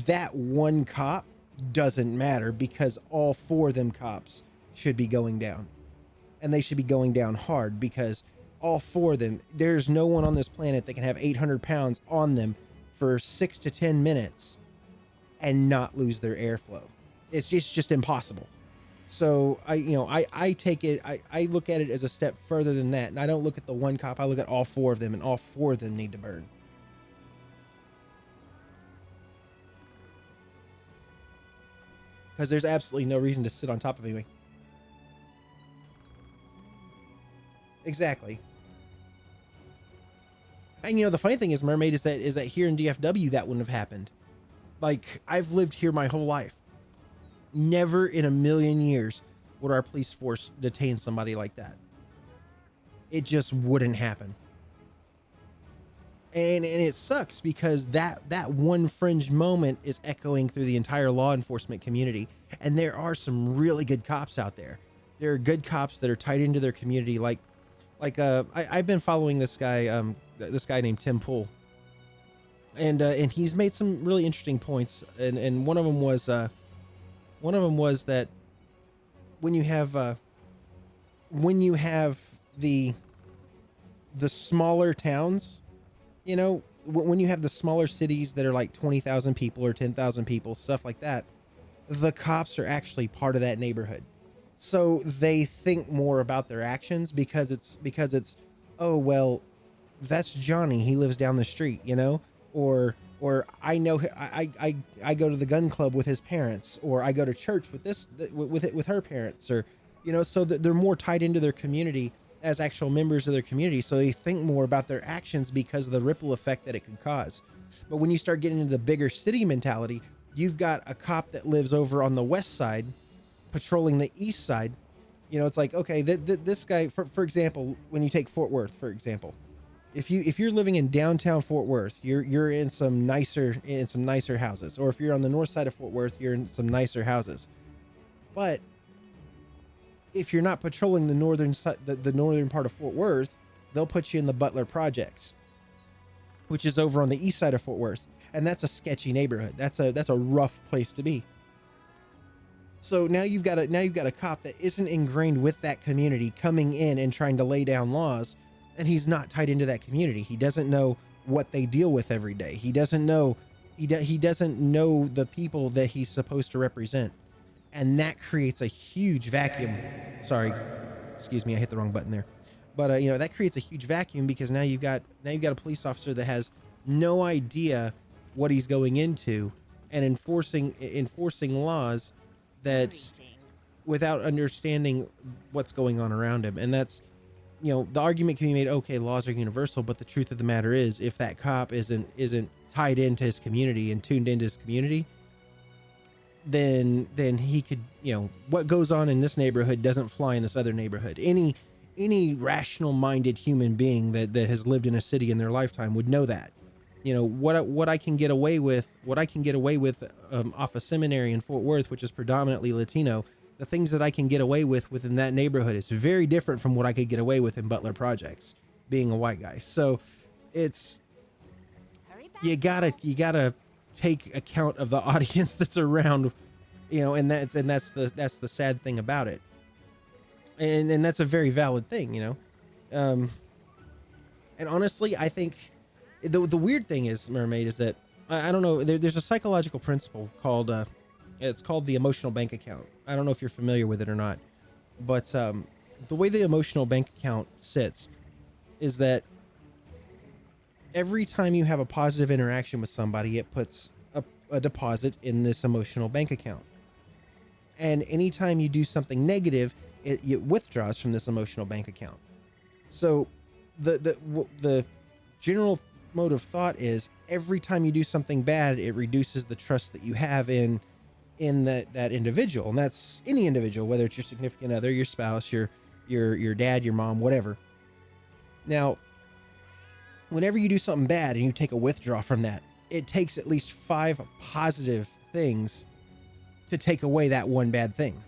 that one cop doesn't matter, because all 4 of them cops should be going down, and they should be going down hard, because all 4 of them, there's no one on this planet that can have 800 pounds on them for 6 to 10 minutes and not lose their airflow. It's just impossible. So I take it, I look at it as a step further than that, and I don't look at the one cop. I look at all 4 of them, and all 4 of them need to burn. Because there's absolutely no reason to sit on top of anything. Exactly. And the funny thing is, Mermaid, is that here in DFW that wouldn't have happened. Like, I've lived here my whole life. Never in a million years would our police force detain somebody like that. It just wouldn't happen. And it sucks, because that one fringe moment is echoing through the entire law enforcement community. And there are some really good cops out there. There are good cops that are tied into their community. I've been following this guy named Tim Pool. And he's made some really interesting points. And one of them was that when you have the smaller towns, when you have the smaller cities that are like 20,000 people or 10,000 people, stuff like that, the cops are actually part of that neighborhood. So they think more about their actions, because it's, oh, well, that's Johnny. He lives down the street, or I know I go to the gun club with his parents, or I go to church with her parents, or, so that they're more tied into their community as actual members of their community. So they think more about their actions because of the ripple effect that it could cause. But when you start getting into the bigger city mentality, you've got a cop that lives over on the west side patrolling the east side. It's like, okay, this guy, for example, when you take Fort Worth, for example, if you're living in downtown Fort Worth, you're in some nicer houses, or if you're on the north side of Fort Worth, you're in some nicer houses. But if you're not patrolling the northern side, the northern part of Fort Worth, they'll put you in the Butler Projects, which is over on the east side of Fort Worth, and that's a sketchy neighborhood. That's a rough place to be. So now you've got a cop that isn't ingrained with that community coming in and trying to lay down laws, and he's not tied into that community. He doesn't know what they deal with every day. He doesn't know the people that he's supposed to represent. And that creates a huge vacuum. Sorry, excuse me, I hit the wrong button there. But that creates a huge vacuum, because now you've got a police officer that has no idea what he's going into, and enforcing laws that without understanding what's going on around him. And that's, the argument can be made, okay, laws are universal, but the truth of the matter is, if that cop isn't tied into his community and tuned into his community, then he could, what goes on in this neighborhood doesn't fly in this other neighborhood. Any rational minded human being that has lived in a city in their lifetime would know that. What I can get away with off a seminary in Fort Worth, which is predominantly Latino, the things that I can get away with within that neighborhood is very different from what I could get away with in Butler Projects, being a white guy. So it's, you gotta take account of the audience that's around, and that's the sad thing about it. And that's a very valid thing, and honestly, I think the weird thing is, Mermaid, is that I don't know, there's a psychological principle called it's called the emotional bank account. I don't know if you're familiar with it or not, But the way the emotional bank account sits is that every time you have a positive interaction with somebody, it puts a deposit in this emotional bank account. And anytime you do something negative, it withdraws from this emotional bank account. So the general mode of thought is every time you do something bad, it reduces the trust that you have in that individual. And that's any individual, whether it's your significant other, your spouse, your dad, your mom, whatever. Now, whenever you do something bad and you take a withdrawal from that, it takes at least 5 positive things to take away that one bad thing.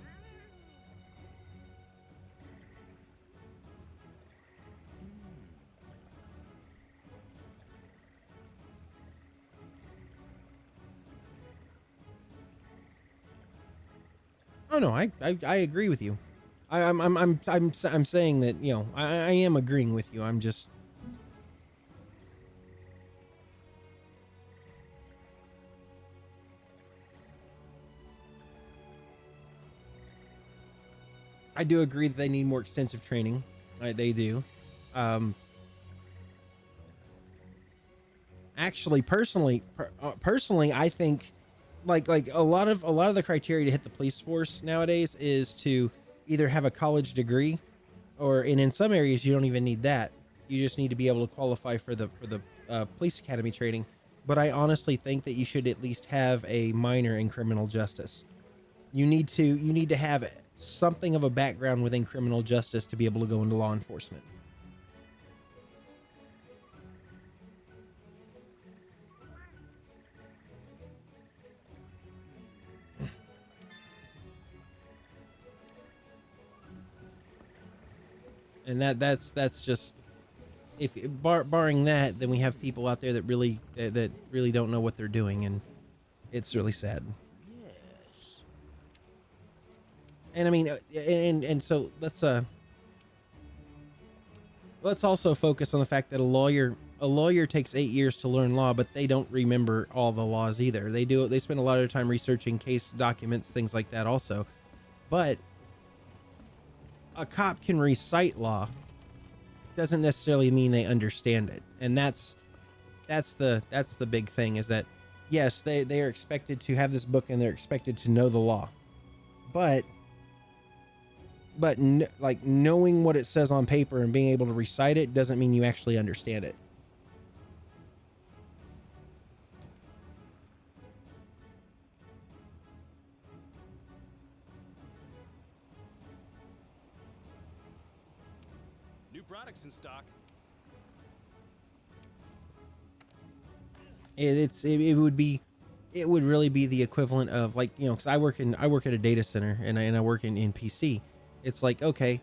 Oh no, I agree with you. I'm saying that, you know, I am agreeing with you. I'm just I do agree that they need more extensive training. They do. Actually, personally, I think like a lot of the criteria to hit the police force nowadays is to either have a college degree, or in some areas you don't even need that. You just need to be able to qualify for the police academy training. But I honestly think that you should at least have a minor in criminal justice. You need to have something of a background within criminal justice to be able to go into law enforcement. And that's just, if barring that, then we have people out there that really don't know what they're doing, and it's really sad. And I mean, and so let's also focus on the fact that a lawyer takes 8 years to learn law, but they don't remember all the laws either. They spend a lot of their time researching case documents, things like that also. But a cop can recite law, doesn't necessarily mean they understand it. And that's the big thing, is that yes, they are expected to have this book and they're expected to know the law, but like knowing what it says on paper and being able to recite it doesn't mean you actually understand it. New products in stock. It would really be the equivalent of, like, you know, because I work at a data center and I work in PC. It's like, okay,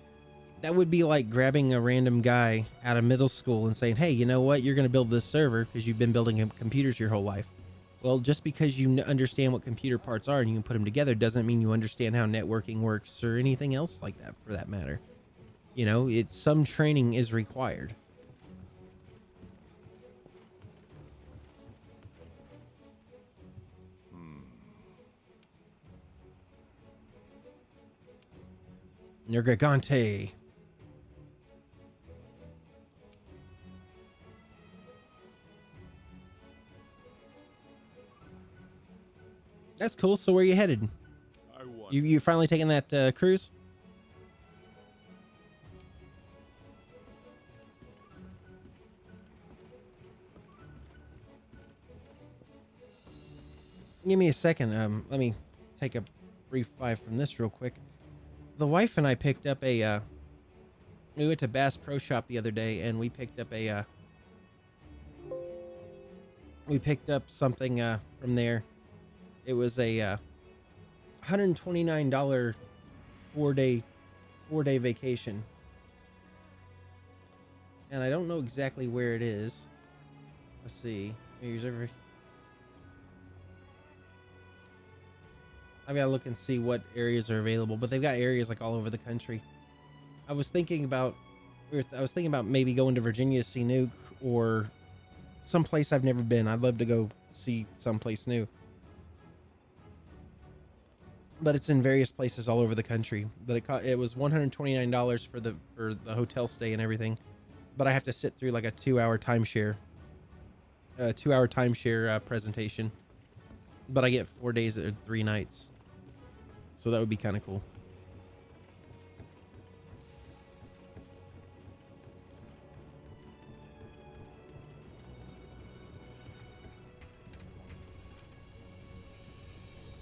that would be like grabbing a random guy out of middle school and saying, hey, you know what, you're going to build this server because you've been building computers your whole life. Well, just because you understand what computer parts are and you can put them together doesn't mean you understand how networking works or anything else like that, for that matter. You know, some training is required. Nergigante. That's cool. So where are you headed? You finally taking that cruise? Give me a second. Let me take a brief dive from this real quick. The wife and I picked up we went to Bass Pro Shop the other day, and we picked up something from there. It was a $129 4-day vacation, and I don't know exactly where it is. Let's see. I've got to look and see what areas are available, but they've got areas like all over the country. I was thinking about maybe going to Virginia to see Nuke, or someplace I've never been. I'd love to go see someplace new. but it's in various places all over the country. But it was $129 for the hotel stay and everything. But I have to sit through like a 2-hour timeshare, presentation. But I get 4 days or 3 nights, so that would be kind of cool.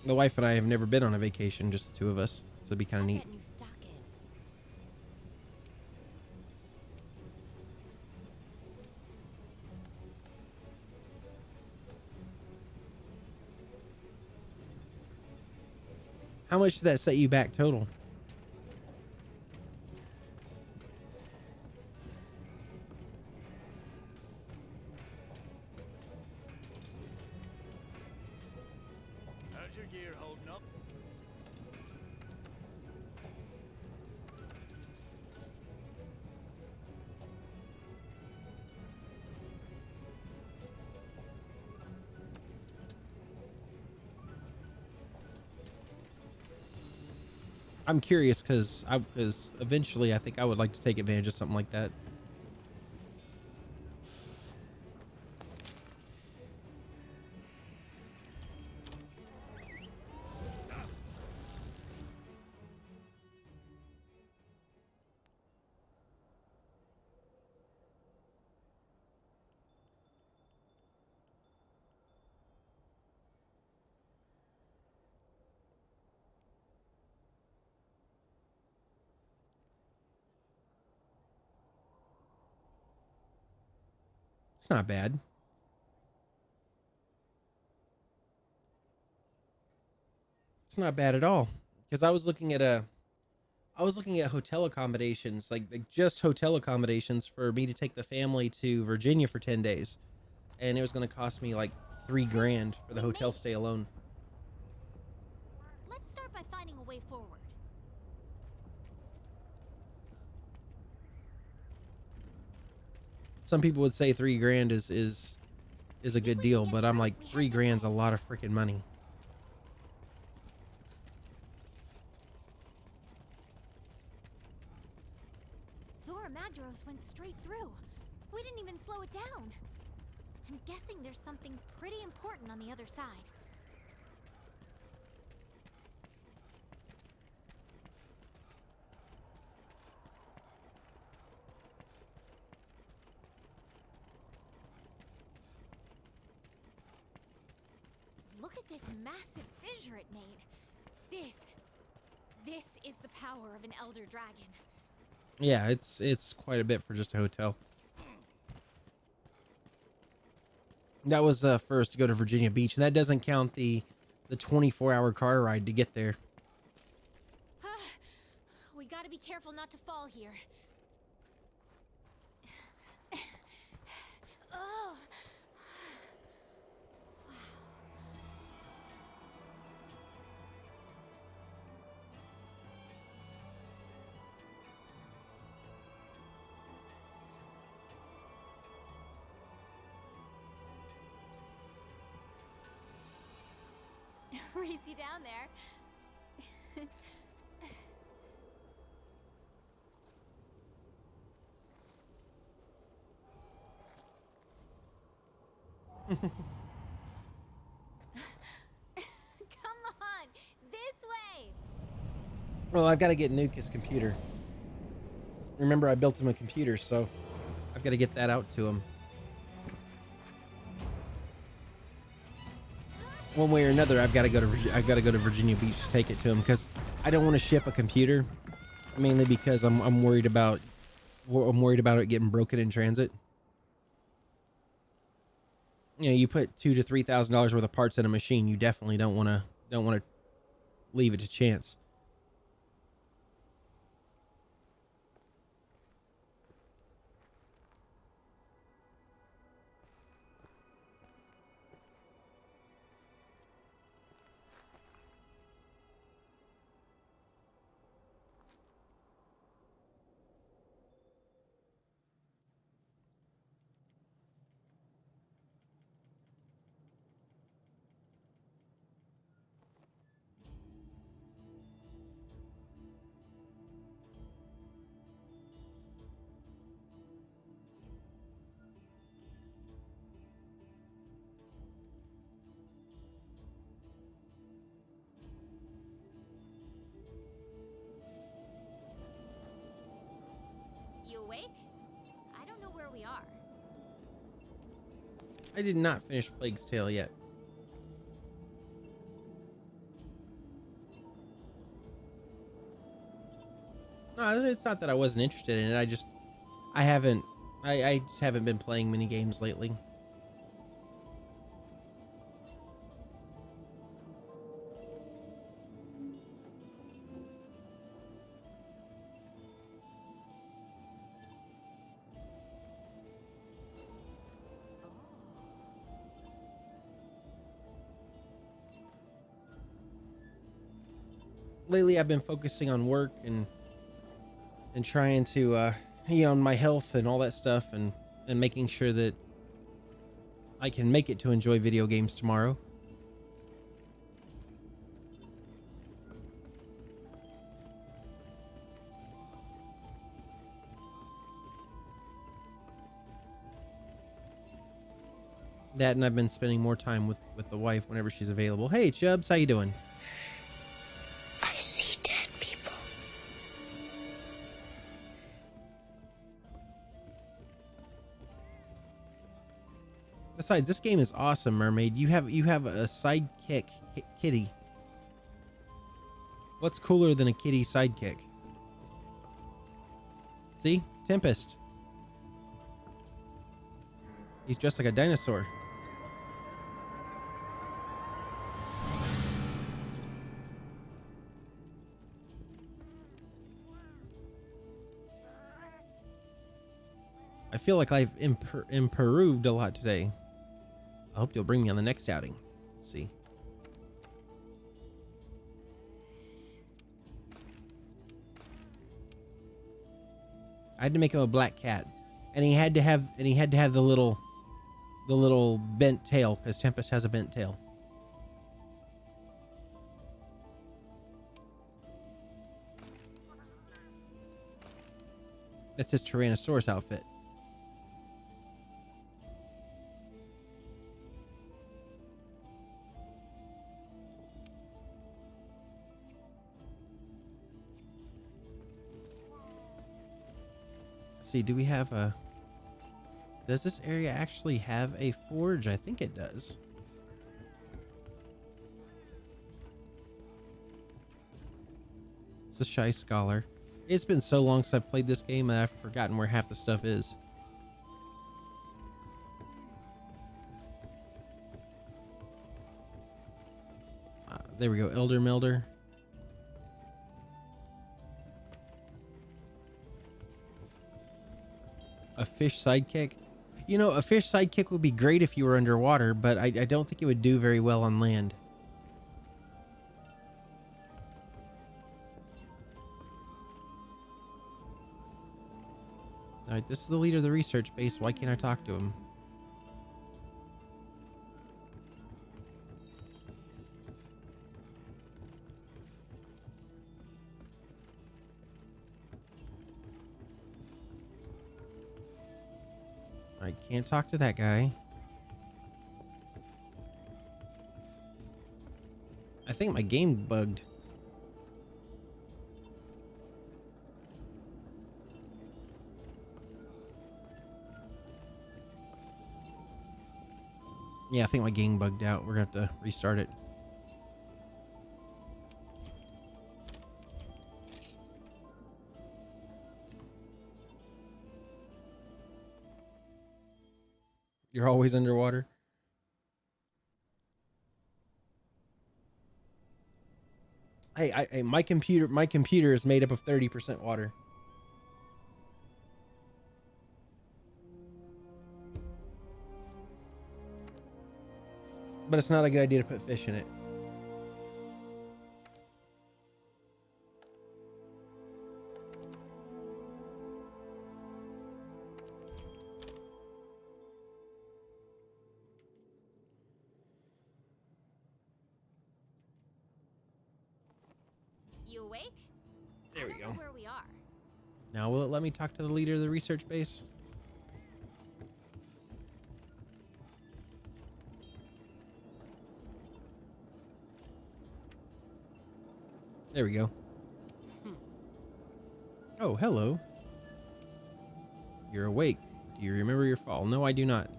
The wife and I have never been on a vacation, just the two of us, so it'd be kind of neat. Get new stock in. How much did that set you back total? How's your gear holding up? I'm curious because eventually I think I would like to take advantage of something like that. It's not bad. It's not bad at all. Because I was looking at hotel accommodations, like just hotel accommodations for me to take the family to Virginia for 10 days. And it was going to cost me like $3,000 for the hotel stay alone. Let's start by finding a way forward. Some people would say $3,000 is a good deal, but I'm like, $3,000's a lot of freaking money. Zora Magdaros went straight through. We didn't even slow it down. I'm guessing there's something pretty important on the other side. Look at this massive fissure it made. This is the power of an Elder Dragon. Yeah, it's quite a bit for just a hotel. That was for us to go to Virginia Beach, and that doesn't count the 24-hour car ride to get there. We gotta be careful not to fall here. Oh. Race you down there. Come on, this way. Well, I've got to get Nuke his computer. Remember, I built him a computer, so I've got to get that out to him. One way or another, I've got to go to Virginia Beach to take it to him, because I don't want to ship a computer, mainly because I'm worried about it getting broken in transit. You know, you put $2,000 to $3,000 worth of parts in a machine, you definitely don't want to leave it to chance. You awake? I don't know where we are. I did not finish Plague's Tale yet. No, it's not that I wasn't interested in it. I just haven't been playing many games lately. Lately I've been focusing on work and trying to my health and all that stuff, and making sure that I can make it to enjoy video games tomorrow. That, and I've been spending more time with the wife whenever she's available. Hey Chubbs, how you doing? I see dead people. Besides, this game is awesome, Mermaid. You have a sidekick, kitty. What's cooler than a kitty sidekick? See? Tempest. He's dressed like a dinosaur. I feel like I've improved a lot today. I hope you'll bring me on the next outing. Let's see. I had to make him a black cat, and he had to have the little bent tail, because Tempest has a bent tail. That's his Tyrannosaurus outfit. See, do we have a... Does this area actually have a forge? I think it does. It's the Shy Scholar. It's been so long since I've played this game that I've forgotten where half the stuff is. There we go, Elder Melder. A fish sidekick. You know, a fish sidekick would be great if you were underwater, but I don't think it would do very well on land. Alright, this is the leader of the research base. Why can't I talk to him? I can't talk to that guy. I think my game bugged. Yeah, I think my game bugged out. We're gonna have to restart it. You're always underwater. Hey, my computer is made up of 30% water. But it's not a good idea to put fish in it. You awake? There we I don't go. know where we are. Now, will it let me talk to the leader of the research base? There we go. Oh, hello. You're awake. Do you remember your fall? No, I do not.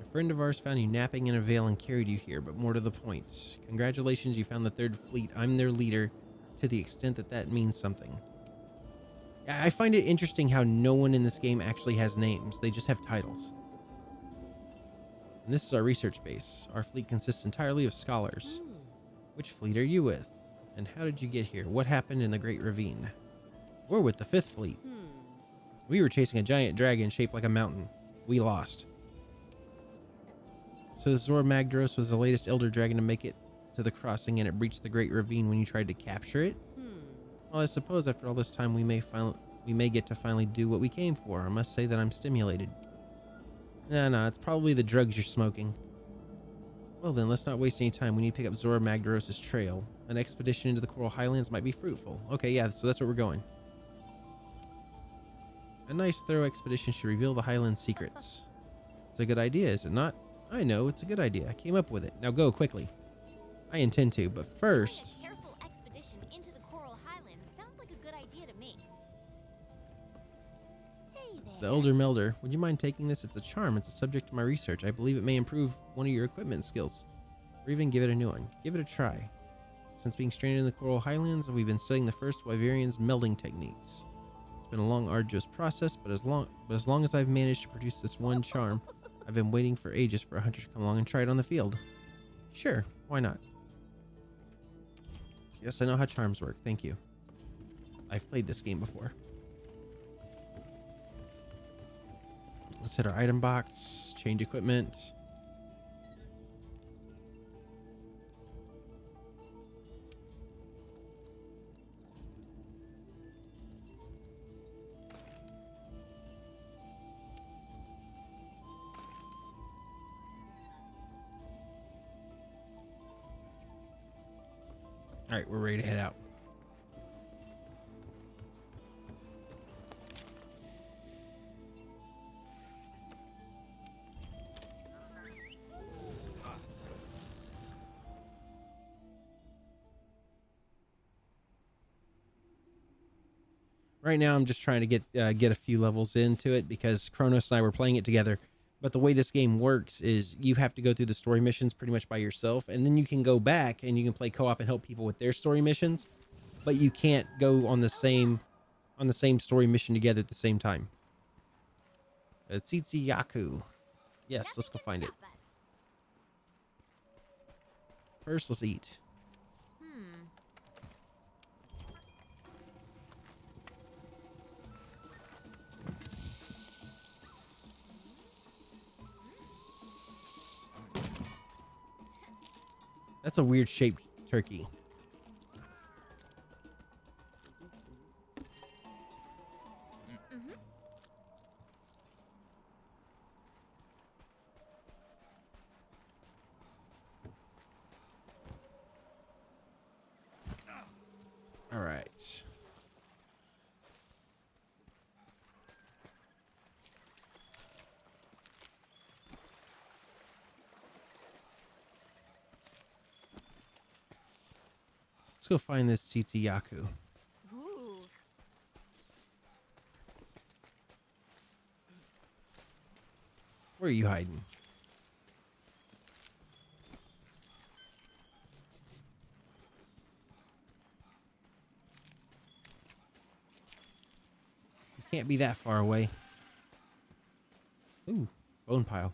A friend of ours found you napping in a veil and carried you here, but more to the point. Congratulations, you found the Third Fleet. I'm their leader, to the extent that that means something. I find it interesting how no one in this game actually has names. They just have titles. And this is our research base. Our fleet consists entirely of scholars. Which fleet are you with? And how did you get here? What happened in the Great Ravine? We're with the Fifth Fleet. We were chasing a giant dragon shaped like a mountain. We lost. So Zora Magdaros was the latest Elder Dragon to make it to the crossing, and it breached the Great Ravine when you tried to capture it? Well, I suppose after all this time we may get to finally do what we came for. I must say that I'm stimulated. No, it's probably the drugs you're smoking. Well then, let's not waste any time. We need to pick up Zora Magdaros' trail. An expedition into the Coral Highlands might be fruitful. Okay, yeah, so that's where we're going. A nice, thorough expedition should reveal the Highland secrets. It's a good idea, is it not? I know, it's a good idea. I came up with it. Now go, quickly. I intend to, but first... A careful expedition into the Coral Highlands sounds like a good idea to me. Hey there. The Elder Melder, would you mind taking this? It's a charm. It's a subject to my research. I believe it may improve one of your equipment skills. Or even give it a new one. Give it a try. Since being stranded in the Coral Highlands, we've been studying the first Wyverian's melding techniques. It's been a long, arduous process, but as long as I've managed to produce this one charm, I've been waiting for ages for a hunter to come along and try it on the field. Sure, why not? Yes, I know how charms work. Thank you. I've played this game before. Let's hit our item box, change equipment. All right, we're ready to head out. Right now, I'm just trying to get a few levels into it because Kronos and I were playing it together. But the way this game works is you have to go through the story missions pretty much by yourself, and then you can go back and you can play co-op and help people with their story missions, but you can't go on the same story mission together at the same time. Tsitsi Yaku. Yes, let's go find it. First, let's eat. That's a weird shaped turkey. All right. Let's go find this Tsitsi Yaku. Ooh. Where are you hiding? You can't be that far away. Ooh, bone pile.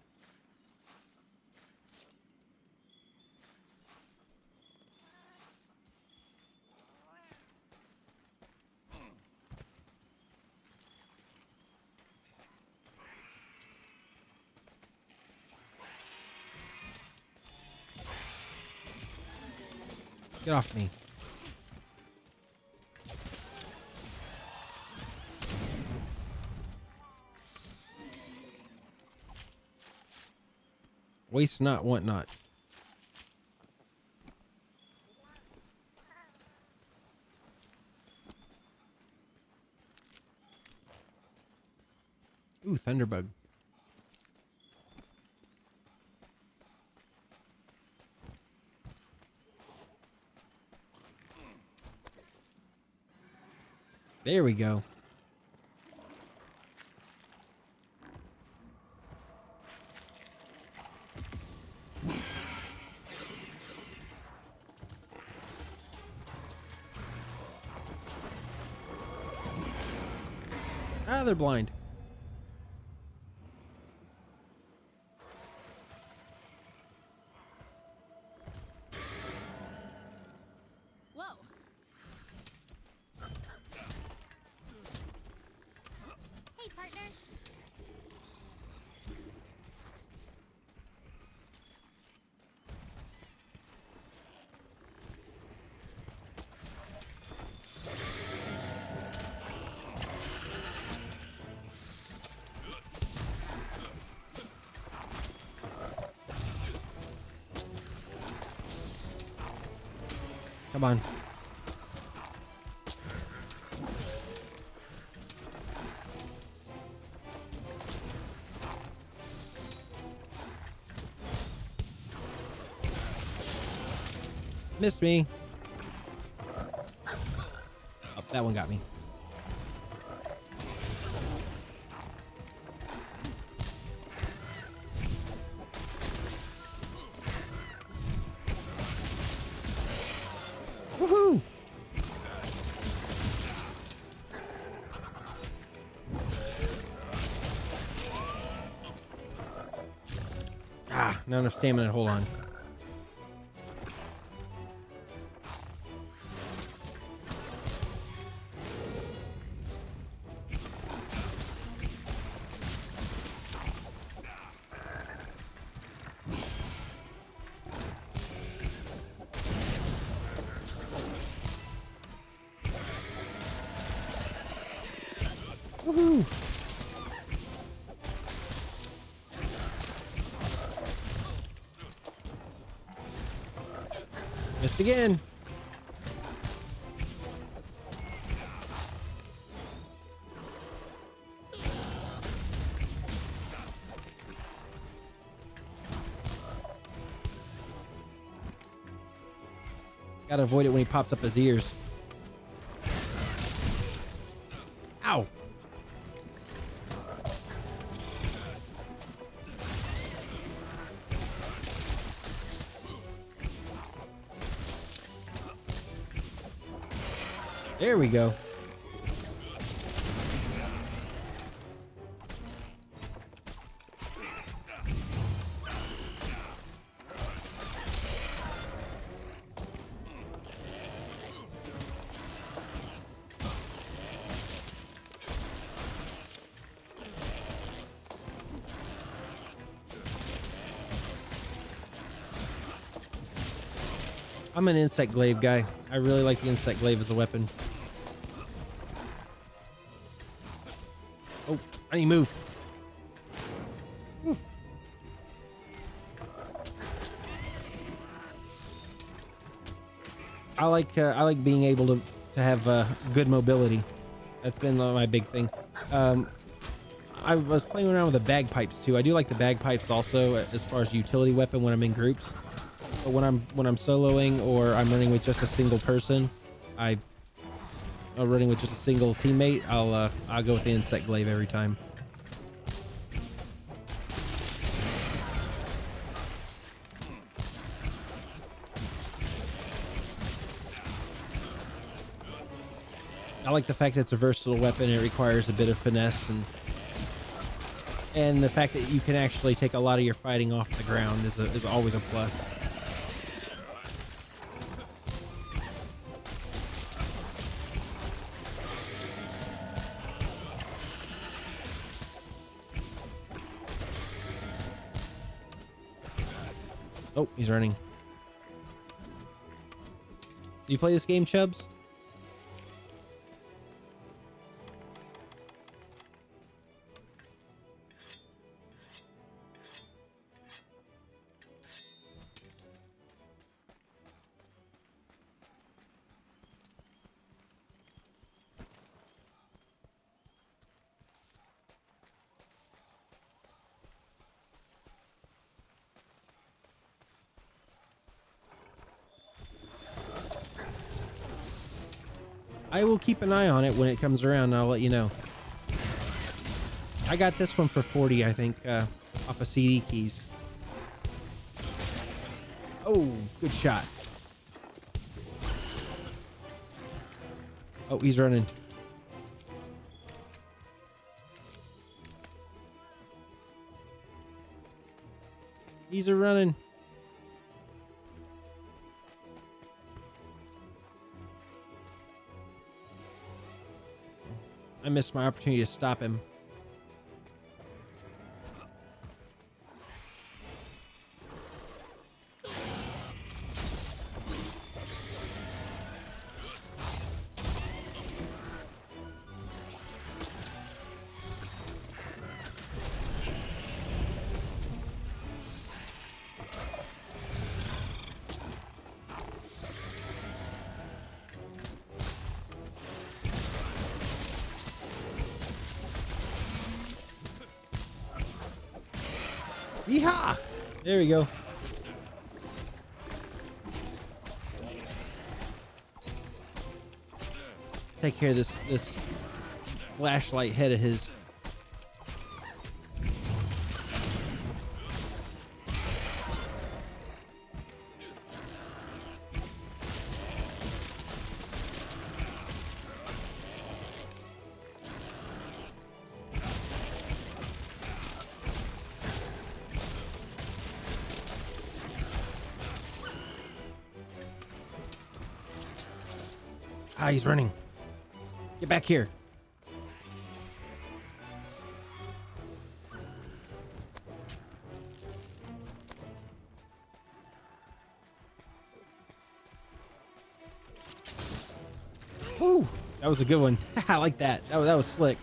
Get off me. Waste not, want not. Ooh, Thunderbug. There we go. Ah, they're blind. Whoa. Hey, partner. Come on. Missed me. Oh, that one got me. Woohoo! Ah, not enough stamina. Hold on. Woohoo! Missed again. Gotta avoid it when he pops up his ears. Ow! There we go. I'm an insect glaive guy. I really like the insect glaive as a weapon. Oh, I need to move. Oof. I like being able to have good mobility. That's been my big thing. I was playing around with the bagpipes too. I do like the bagpipes also as far as utility weapon when I'm in groups. But when I'm soloing or I'm running with just a single person, I'm running with just a single teammate, I'll go with the insect glaive every time. I like the fact that it's a versatile weapon. It requires a bit of finesse and the fact that you can actually take a lot of your fighting off the ground is always a plus. Oh, he's running. Do you play this game, Chubbs? I will keep an eye on it when it comes around and I'll let you know. I got this one for 40, I think, off of CD keys. Oh, good shot. Oh, he's running. He's a running. I missed my opportunity to stop him. Yeehaw! There we go. Take care of this flashlight head of his. Ah, he's running. Get back here. Woo! That was a good one. I like that. That was slick.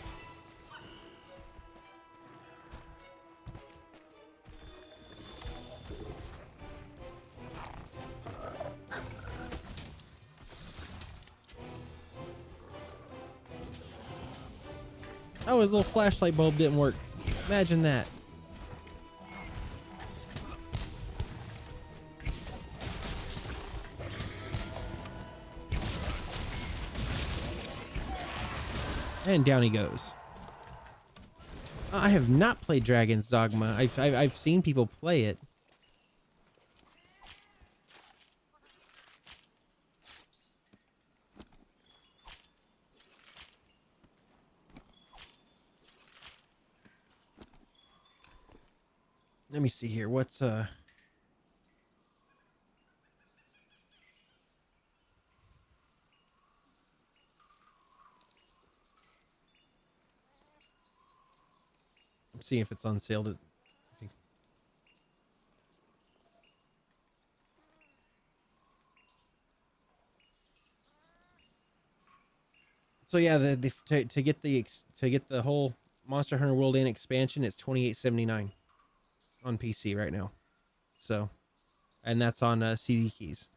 Oh, his little flashlight bulb didn't work. Imagine that. And down he goes. I have not played Dragon's Dogma. I've seen people play it. Let me see here. What's I'm seeing if it's on sale to So yeah, to get the whole Monster Hunter World Inn expansion, it's $28.79 on PC right now. So, and that's on CD keys.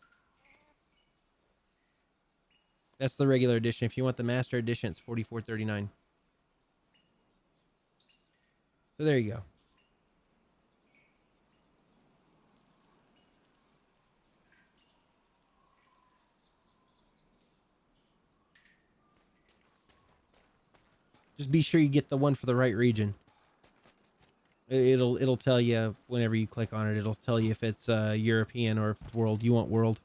That's the regular edition. If you want the Master Edition, it's $44.39. So there you go. Just be sure you get the one for the right region. It'll tell you whenever you click on it. It'll tell you if it's European or if it's world. You want world.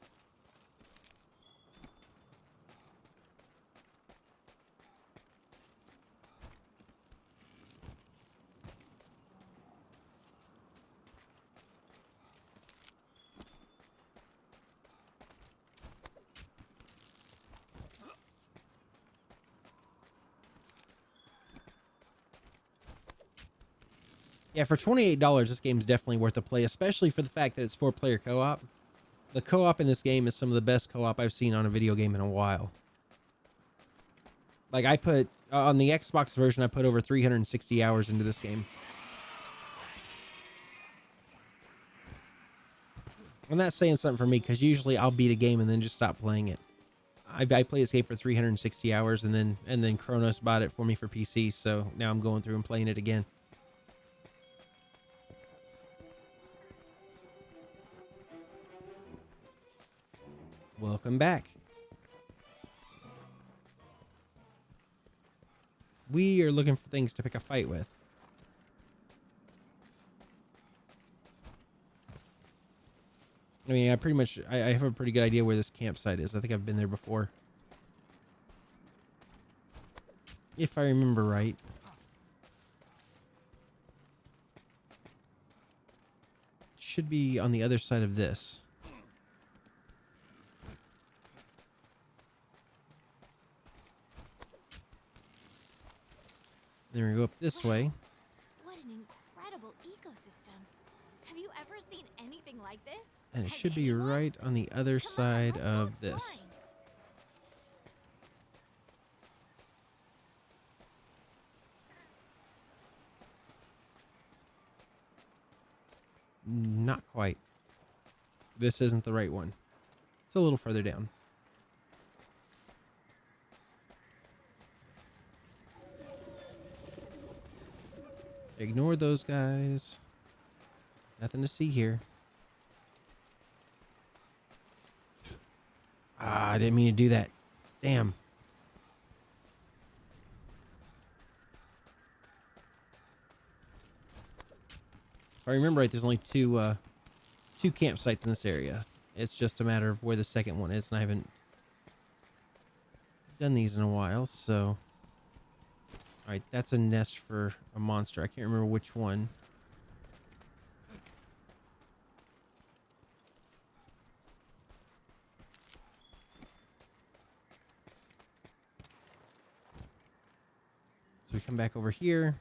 Yeah, for $28, this game's definitely worth a play, especially for the fact that it's 4-player co-op. The co-op in this game is some of the best co-op I've seen on a video game in a while. Like, I put, on the Xbox version, I put over 360 hours into this game. And that's saying something for me, because usually I'll beat a game and then just stop playing it. I play this game for 360 hours, and then Kronos bought it for me for PC, so now I'm going through and playing it again. Welcome back. We are looking for things to pick a fight with. I mean, I have a pretty good idea where this campsite is. I think I've been there before. If I remember right. should be on the other side of this. Then we go up this way. What an incredible ecosystem. Have you ever seen anything like this? And it Has should be anyone? right on the other Come on, side let's go of this. exploring. Not quite. This isn't the right one. It's a little further down. Ignore those guys. Nothing to see here. Ah, I didn't mean to do that. Damn. If I remember right, there's only two campsites in this area. It's just a matter of where the second one is, and I haven't done these in a while, so... Alright, that's a nest for a monster. I can't remember which one. So we come back over here.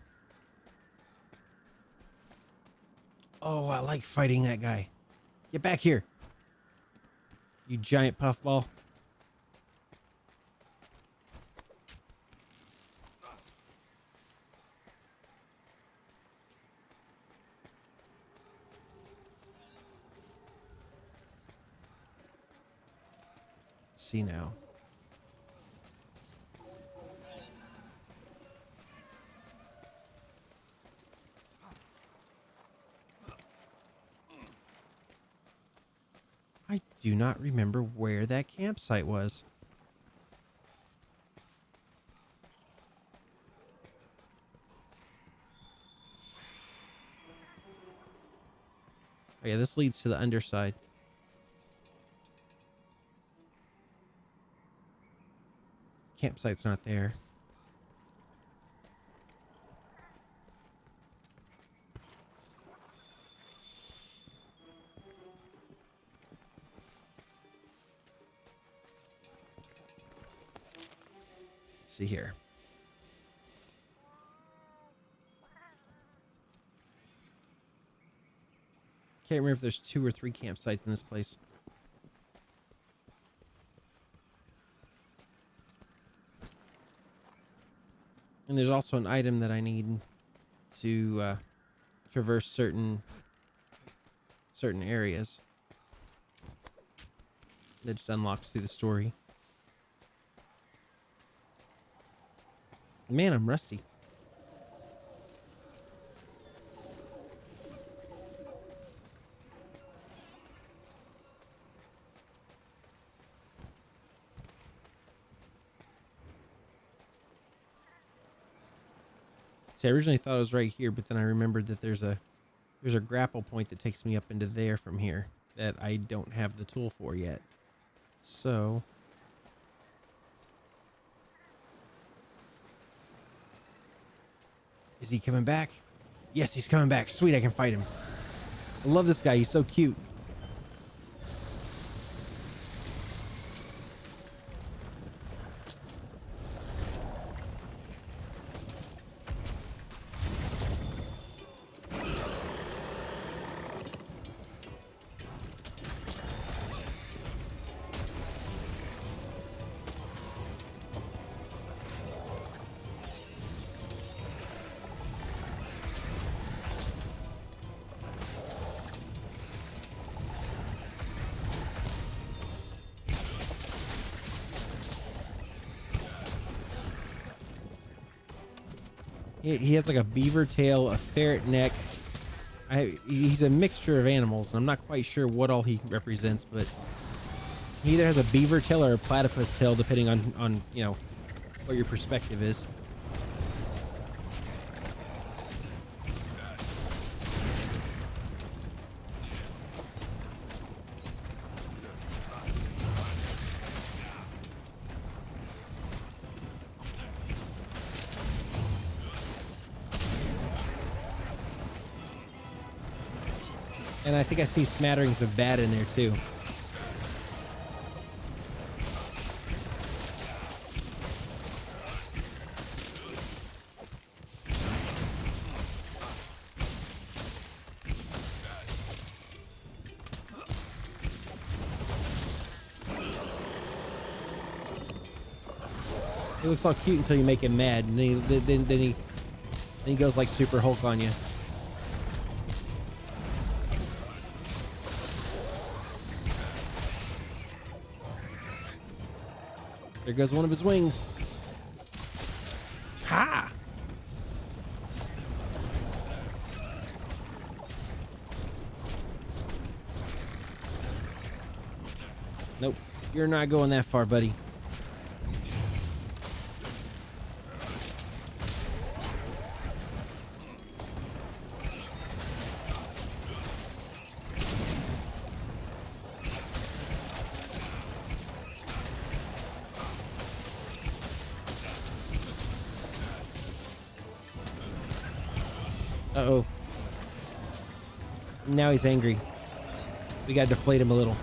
Oh, I like fighting that guy. Get back here. You giant puffball. Let's see now. I do not remember where that campsite was. Oh yeah, this leads to the underside. Campsite's not there. Let's see here. Can't remember if there's 2 or 3 campsites in this place. And there's also an item that I need to traverse certain areas. That just unlocks through the story. Man, I'm rusty. See, I originally thought it was right here, but then I remembered that there's a grapple point that takes me up into there from here that I don't have the tool for yet. So is he coming back? Yes, he's coming back. Sweet, I can fight him. I love this guy. He's so cute. He has like a beaver tail, a ferret neck. He's a mixture of animals, and I'm not quite sure what all he represents, but he either has a beaver tail or a platypus tail, depending on you know, what your perspective is. And I think I see smatterings of bad in there too. He looks all cute until you make him mad, and then he goes like Super Hulk on you. There goes one of his wings. Ha! Nope, you're not going that far, buddy. Uh-oh. Now he's angry. We gotta deflate him a little.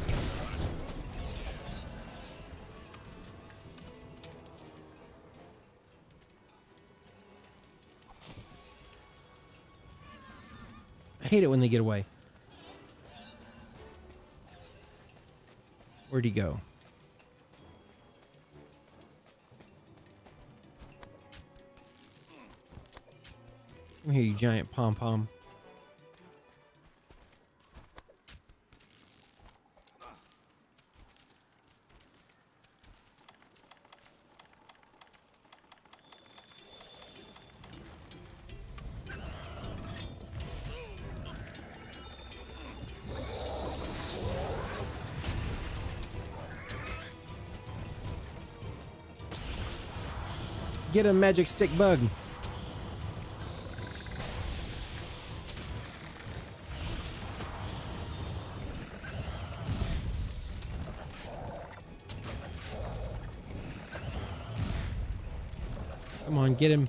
I hate it when they get away. Where'd he go? Come here, you giant pom-pom. Get a magic stick bug. Come on, get him.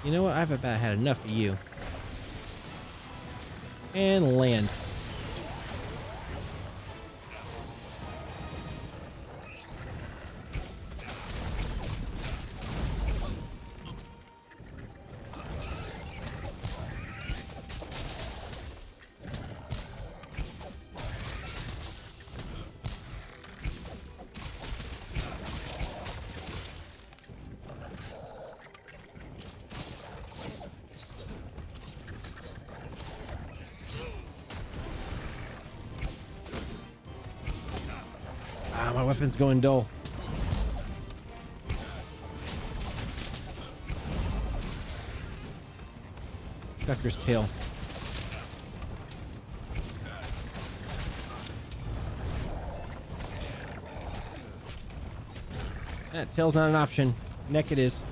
You know what? I've about had enough of you. And land. Ah, my weapon's going dull. Ducker's tail. That tail's not an option. Neck it is.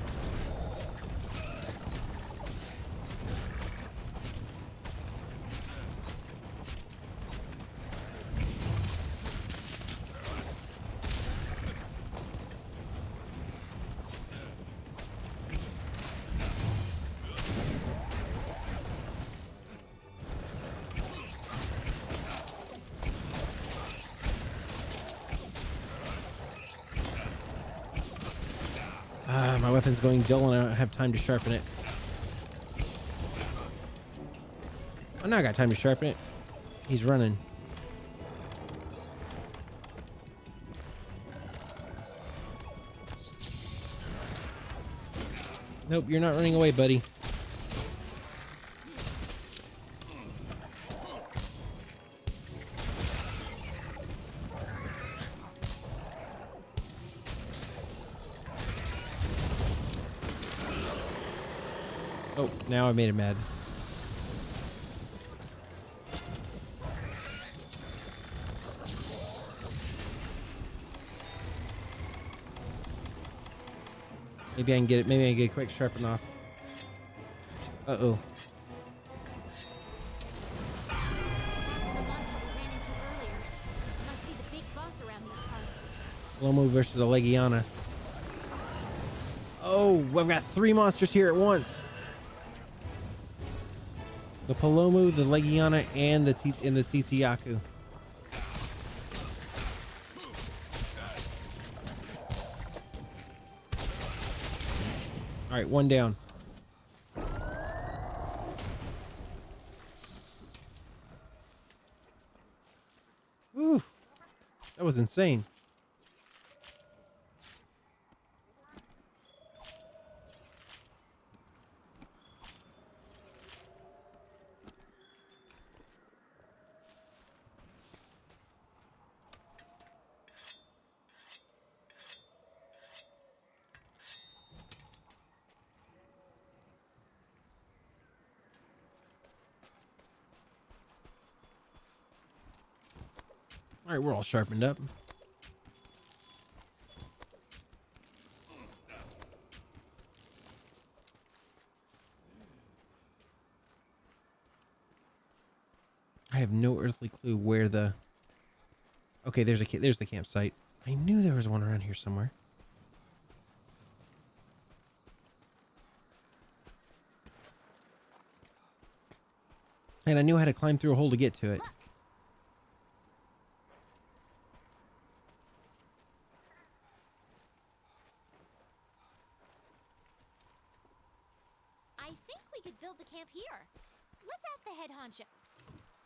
Ah, my weapon's going dull and I don't have time to sharpen it. Oh, now I got time to sharpen it. He's running. Nope, you're not running away, buddy. Oh, now I made him mad. Maybe I can get it. Maybe I can get a quick sharpen off. Uh-oh. That's the monster we ran into earlier. Must be the big boss around these parts. Palomo versus a Legiana. Oh, I've got 3 monsters here at once. The Palomo, the Legiana, and the Titiaku. All right, 1 down. Ooh, that was insane. All right, we're all sharpened up. I have no earthly clue where the... Okay, there's the campsite. I knew there was one around here somewhere. And I knew I had to climb through a hole to get to it. I think we could build the camp here. Let's ask the head honchos.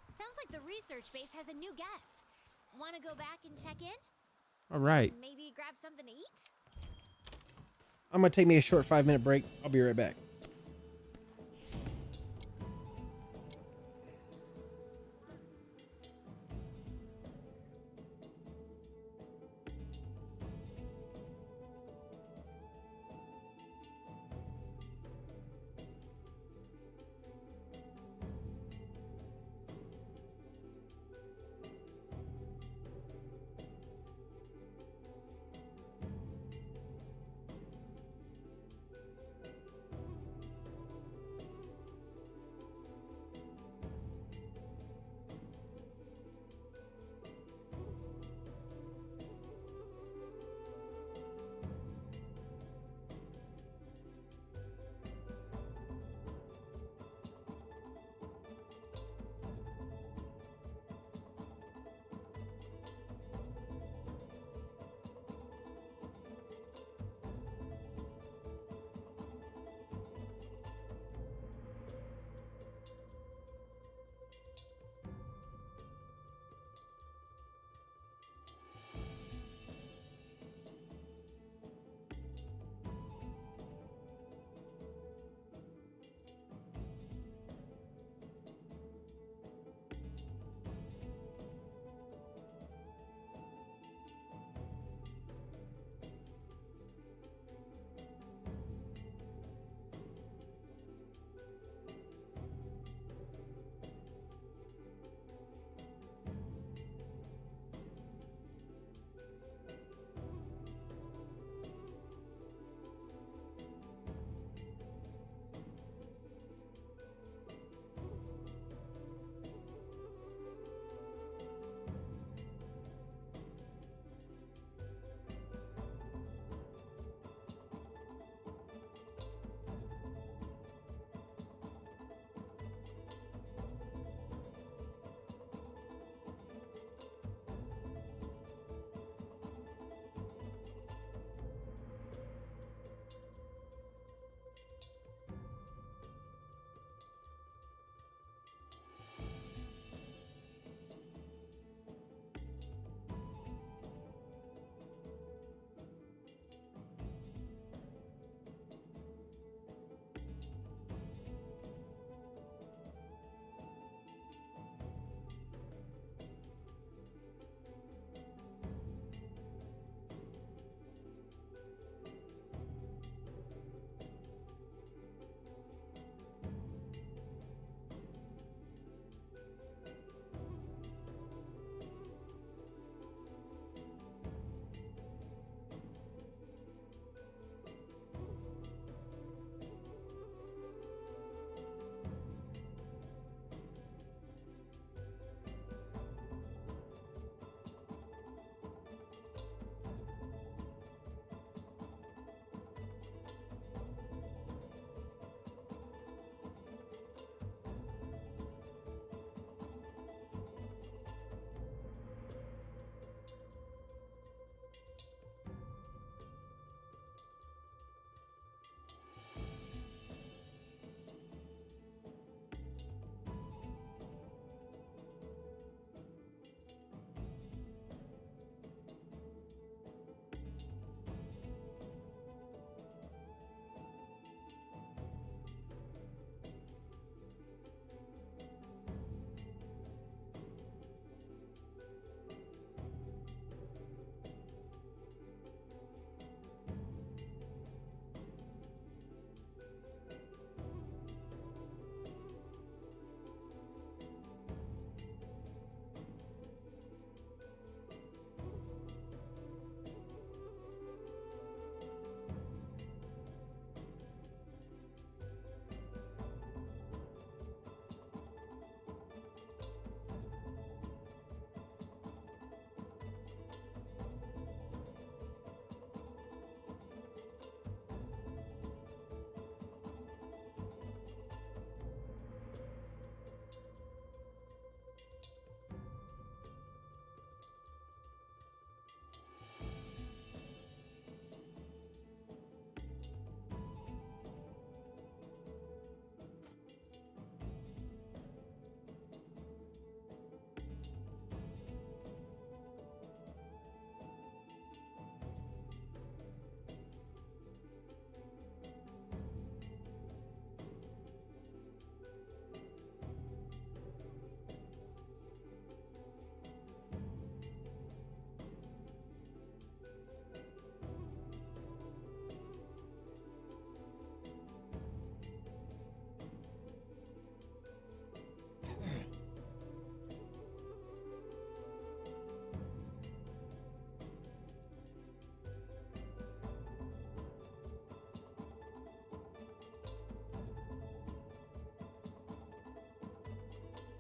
Sounds like the research base has a new guest. Want to go back and check in? All right. Maybe grab something to eat? I'm going to take me a short 5-minute break. I'll be right back.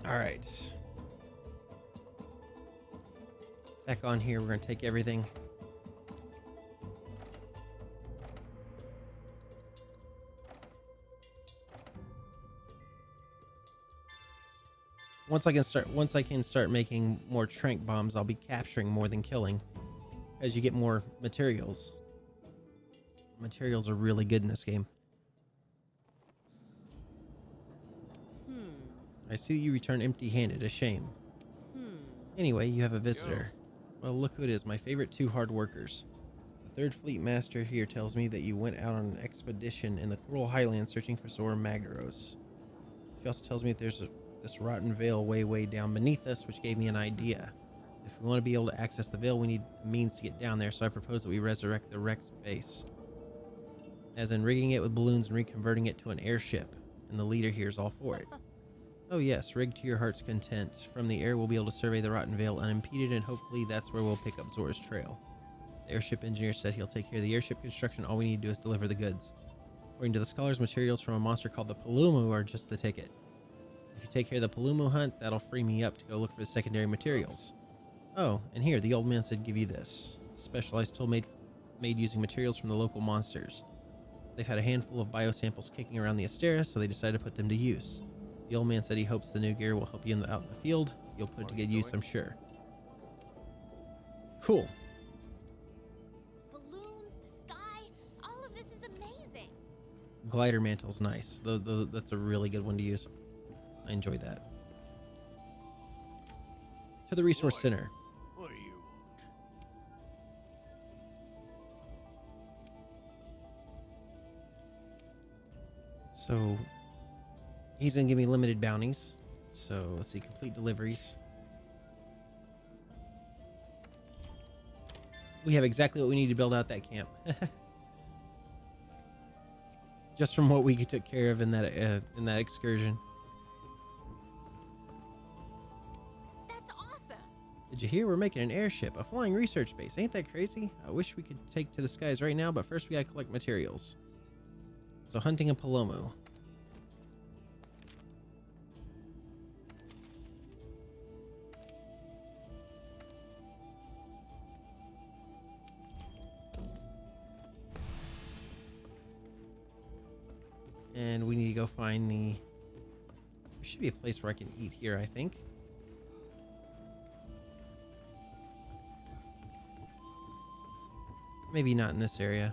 All right. Back on here, we're going to take everything. Once I can start making more trank bombs, I'll be capturing more than killing, as you get more materials. Materials are really good in this game. I see you return empty-handed. A shame. Anyway, you have a visitor. Well, look who it is. My favorite two hard workers. The Third Fleet Master here tells me that you went out on an expedition in the Coral Highlands searching for Zora Magdaros. She also tells me that there's this rotten veil way down beneath us, which gave me an idea. If we want to be able to access the veil, we need a means to get down there, so I propose that we resurrect the wrecked base. As in rigging it with balloons and reconverting it to an airship, and the leader here is all for it. Oh yes, rigged to your heart's content. From the air, we'll be able to survey the rotten veil unimpeded, and hopefully that's where we'll pick up Zora's trail. The airship engineer said he'll take care of the airship construction. All we need to do is deliver the goods. According to the scholars, materials from a monster called the Palumu are just the ticket. If you take care of the Palumu hunt, that'll free me up to go look for the secondary materials. Oh, and here, the old man said give you this. It's a specialized tool made using materials from the local monsters. They've had a handful of biosamples kicking around the Astera, so they decided to put them to use. The old man said he hopes the new gear will help you out in the field. You'll put it to good use, I'm sure. Cool. Balloons, the sky, all of this is amazing. Glider mantle's nice. That's a really good one to use. I enjoyed that. To the resource center. What do you want? So he's gonna give me limited bounties. So let's see, complete deliveries. We have exactly what we need to build out that camp. Just from what we took care of in that excursion. That's awesome. Did you hear? We're making an airship, a flying research base. Ain't that crazy? I wish we could take to the skies right now, but first we gotta collect materials. So hunting a Palomo. And we need to go find the... There should be a place where I can eat here, I think. Maybe not in this area.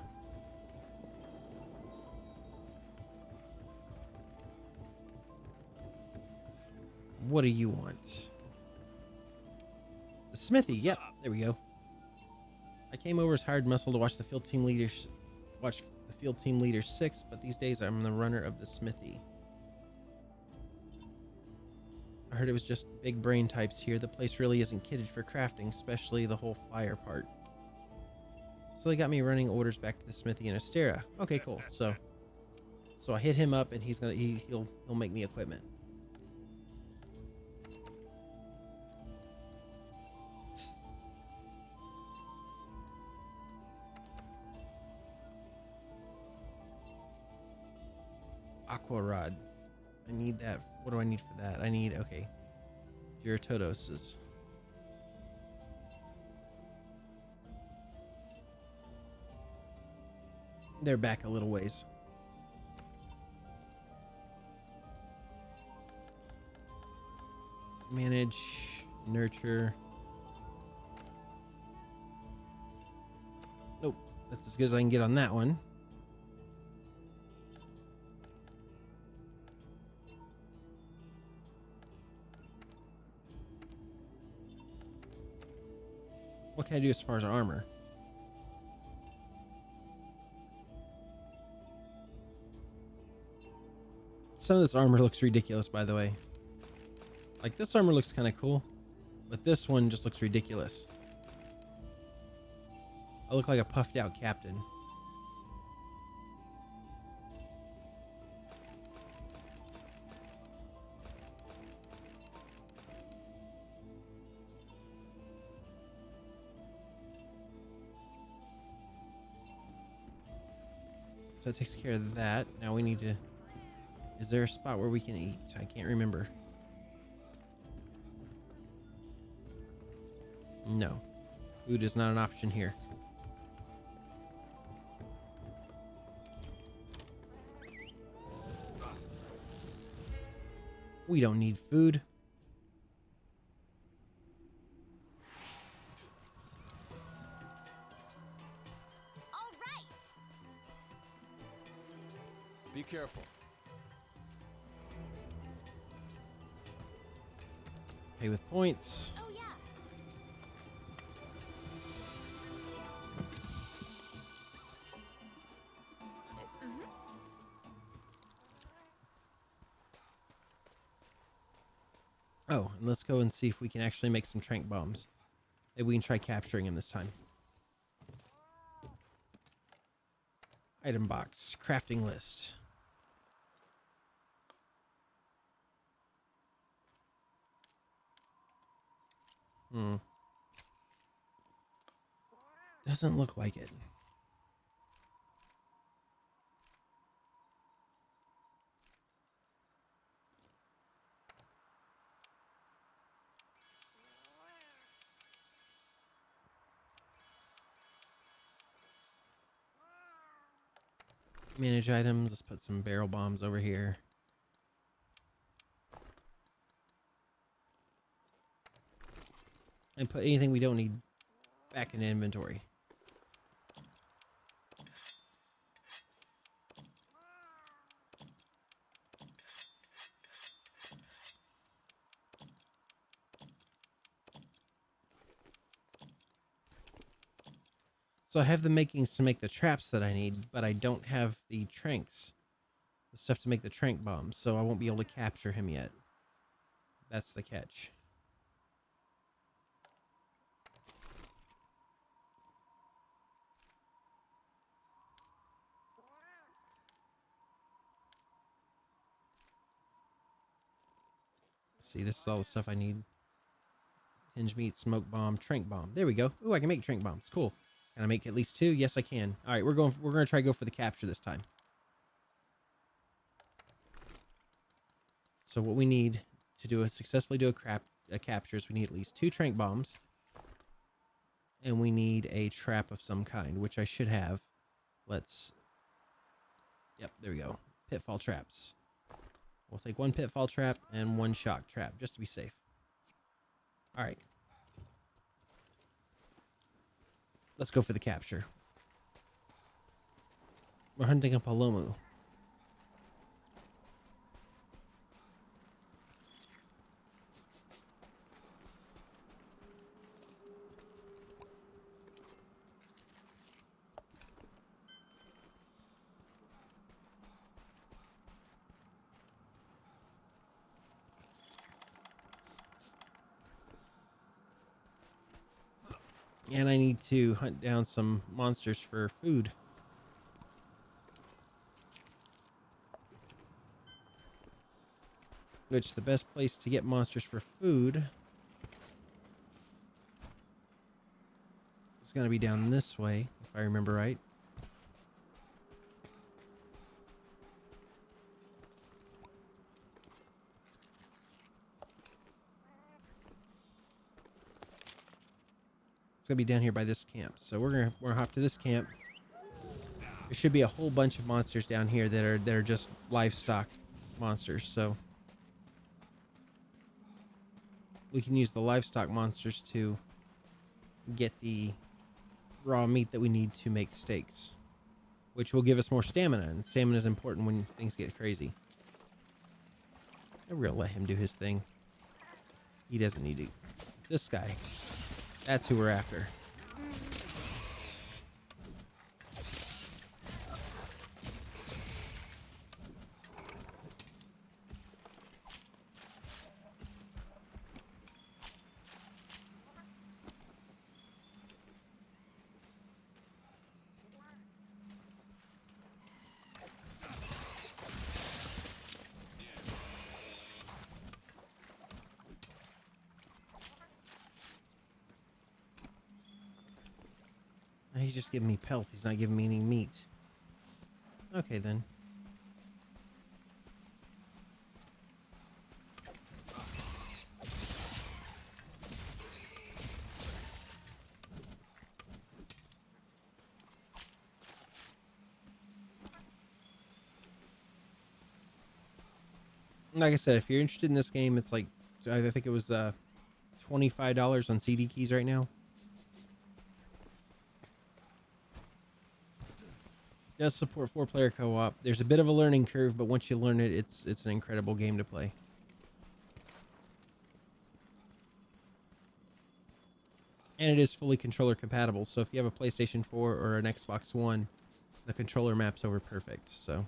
What do you want? The smithy. Yep, there we go. I came over as hired muscle to watch the field team leaders... Field Team Leader 6, but these days I'm the runner of the smithy. I heard it was just big brain types here. The place really isn't kitted for crafting, especially the whole fire part. So they got me running orders back to the smithy in Astera. Okay, cool. So I hit him up and he'll make me equipment. Aqua Rod. I need that. What do I need for that? I need, okay, Giratodoses. They're back a little ways. Manage, nurture. Nope, that's as good as I can get on that one. What can I do as far as armor? Some of this armor looks ridiculous, by the way. Like, this armor looks kind of cool, but this one just looks ridiculous. I look like a puffed out captain. So it takes care of that. Now we need to... Is there a spot where we can eat? I can't remember. No. Food is not an option here. We don't need food. All right. Be careful. Pay with points. Oh yeah. Oh, and let's go and see if we can actually make some trank bombs. Maybe we can try capturing him this time. Item box, crafting list. Doesn't look like it. Manage items. Let's put some barrel bombs over here. And put anything we don't need back in inventory. So I have the makings to make the traps that I need, but I don't have the tranks. The stuff to make the trank bombs, so I won't be able to capture him yet. That's the catch. See, this is all the stuff I need. Tinge meat, smoke bomb, trank bomb. There we go. Ooh, I can make trank bombs. Cool. Can I make at least 2? Yes, I can. All right, we're gonna try to go for the capture this time. So what we need to successfully do a capture is we need at least 2 trank bombs, and we need a trap of some kind, which I should have. Yep, there we go. Pitfall traps. We'll take 1 pitfall trap and 1 shock trap just to be safe. All right. Let's go for the capture. We're hunting a Palomu. And I need to hunt down some monsters for food. Which the best place to get monsters for food is going to be down this way, if I remember right. It's gonna be down here by this camp, so we're gonna hop to this camp. There should be a whole bunch of monsters down here that are just livestock monsters, so we can use the livestock monsters to get the raw meat that we need to make steaks, which will give us more stamina, and stamina is important when things get crazy. We're gonna let him do his thing. He doesn't need to. This guy. That's who we're after. He's just giving me pelt. He's not giving me any meat. Okay, then. Like I said, if you're interested in this game, it's like, I think it was $25 on CD Keys right now. It does support 4-player co-op. There's a bit of a learning curve, but once you learn it, it's an incredible game to play. And it is fully controller compatible, so if you have a PlayStation 4 or an Xbox One, the controller maps over perfect, so.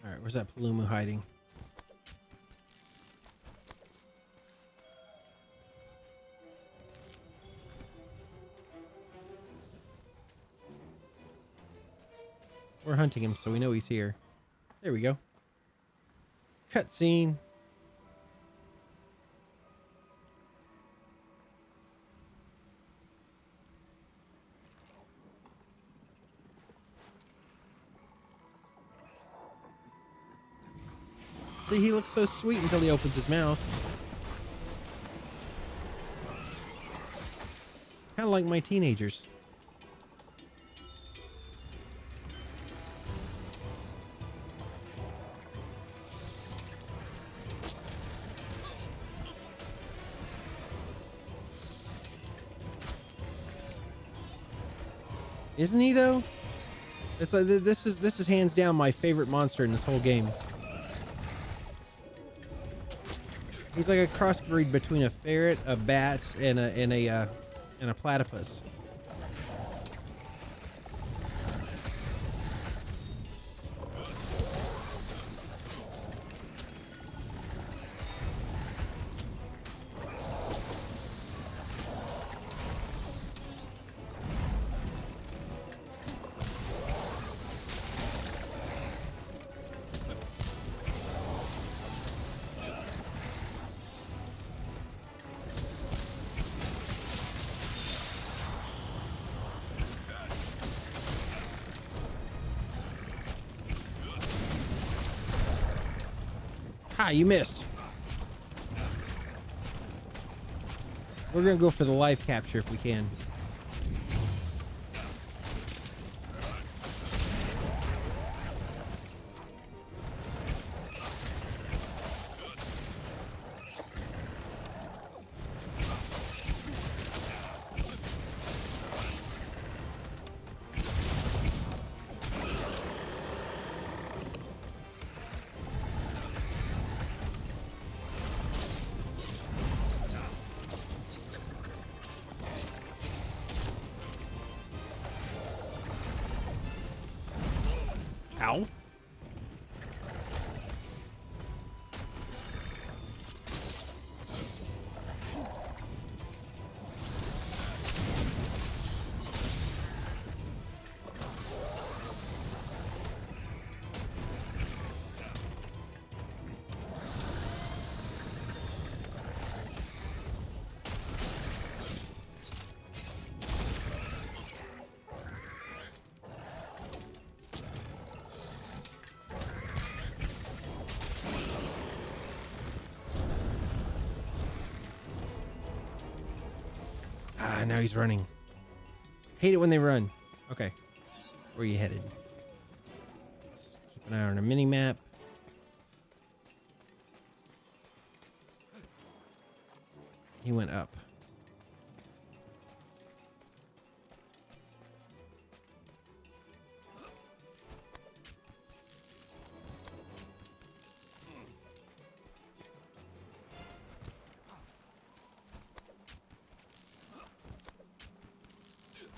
All right, where's that Palumu hiding? We're hunting him, so we know he's here. There we go. Cutscene. See, he looks so sweet until he opens his mouth. Kind of like my teenagers. Isn't he though? It's like this is hands down my favorite monster in this whole game. He's like a crossbreed between a ferret, a bat, and a platypus. Ha, you missed. We're gonna go for the live capture if we can. Ow. Ah, now he's running. Hate it when they run. Okay. Where are you headed? Let's keep an eye on our mini map. He went up.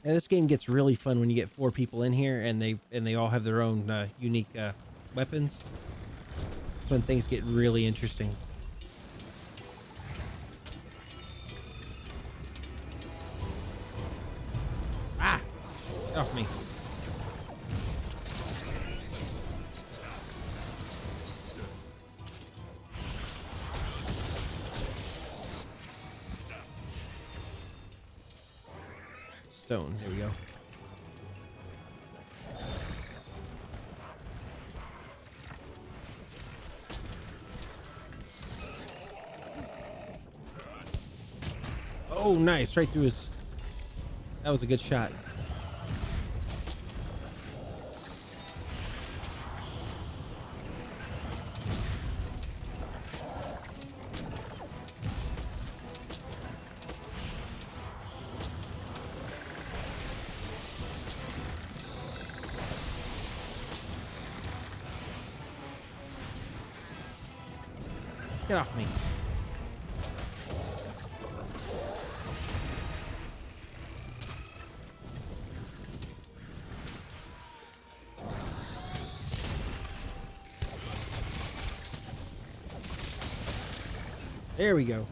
And this game gets really fun when you get 4 people in here and they all have their own unique weapons. That's when things get really interesting. Ah! Get off me. stone. There we go. Oh, nice. Right through his... That was a good shot. Get off me. There we go.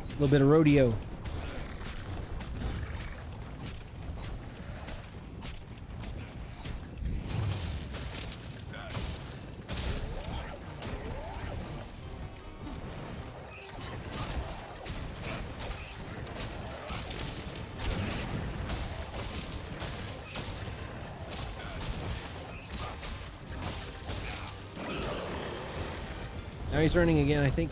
A little bit of rodeo. Now he's running again, I think.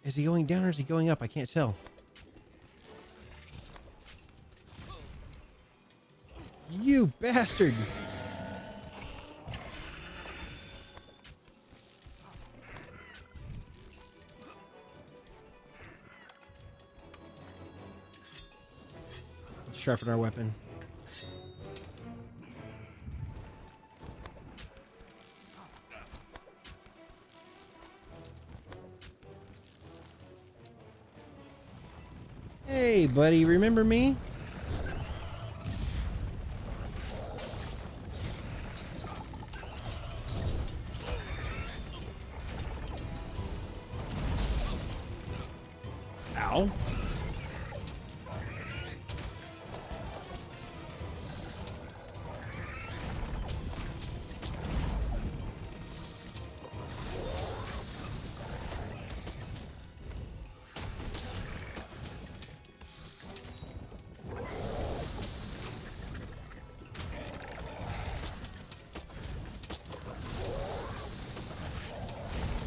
Is he going down or is he going up? I can't tell. You bastard! Let's sharpen our weapon. Hey, buddy, remember me? Ow.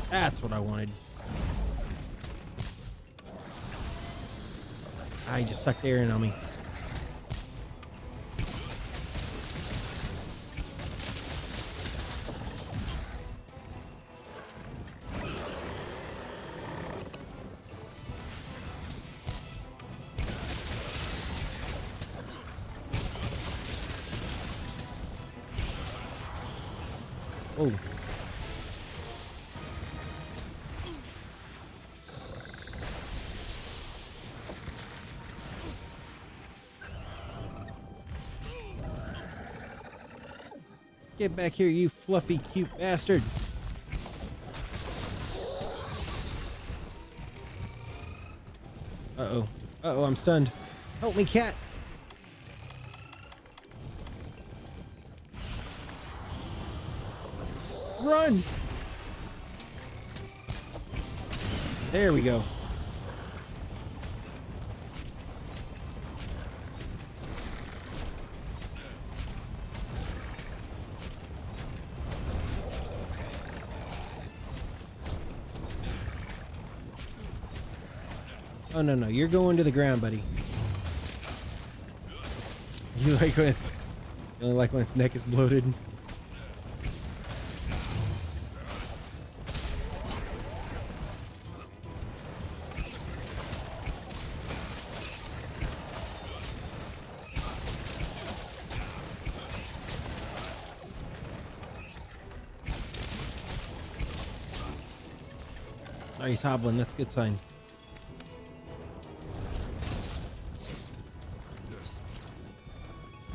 That's what I wanted. Ah, he just sucked air in on me. Oh. Get back here, you fluffy, cute bastard. Uh-oh. Uh-oh, I'm stunned. Help me, cat. Run! There we go. Oh, no, no. You're going to the ground, buddy. You like when it's... You only like when its neck is bloated? Oh, he's hobbling. That's a good sign.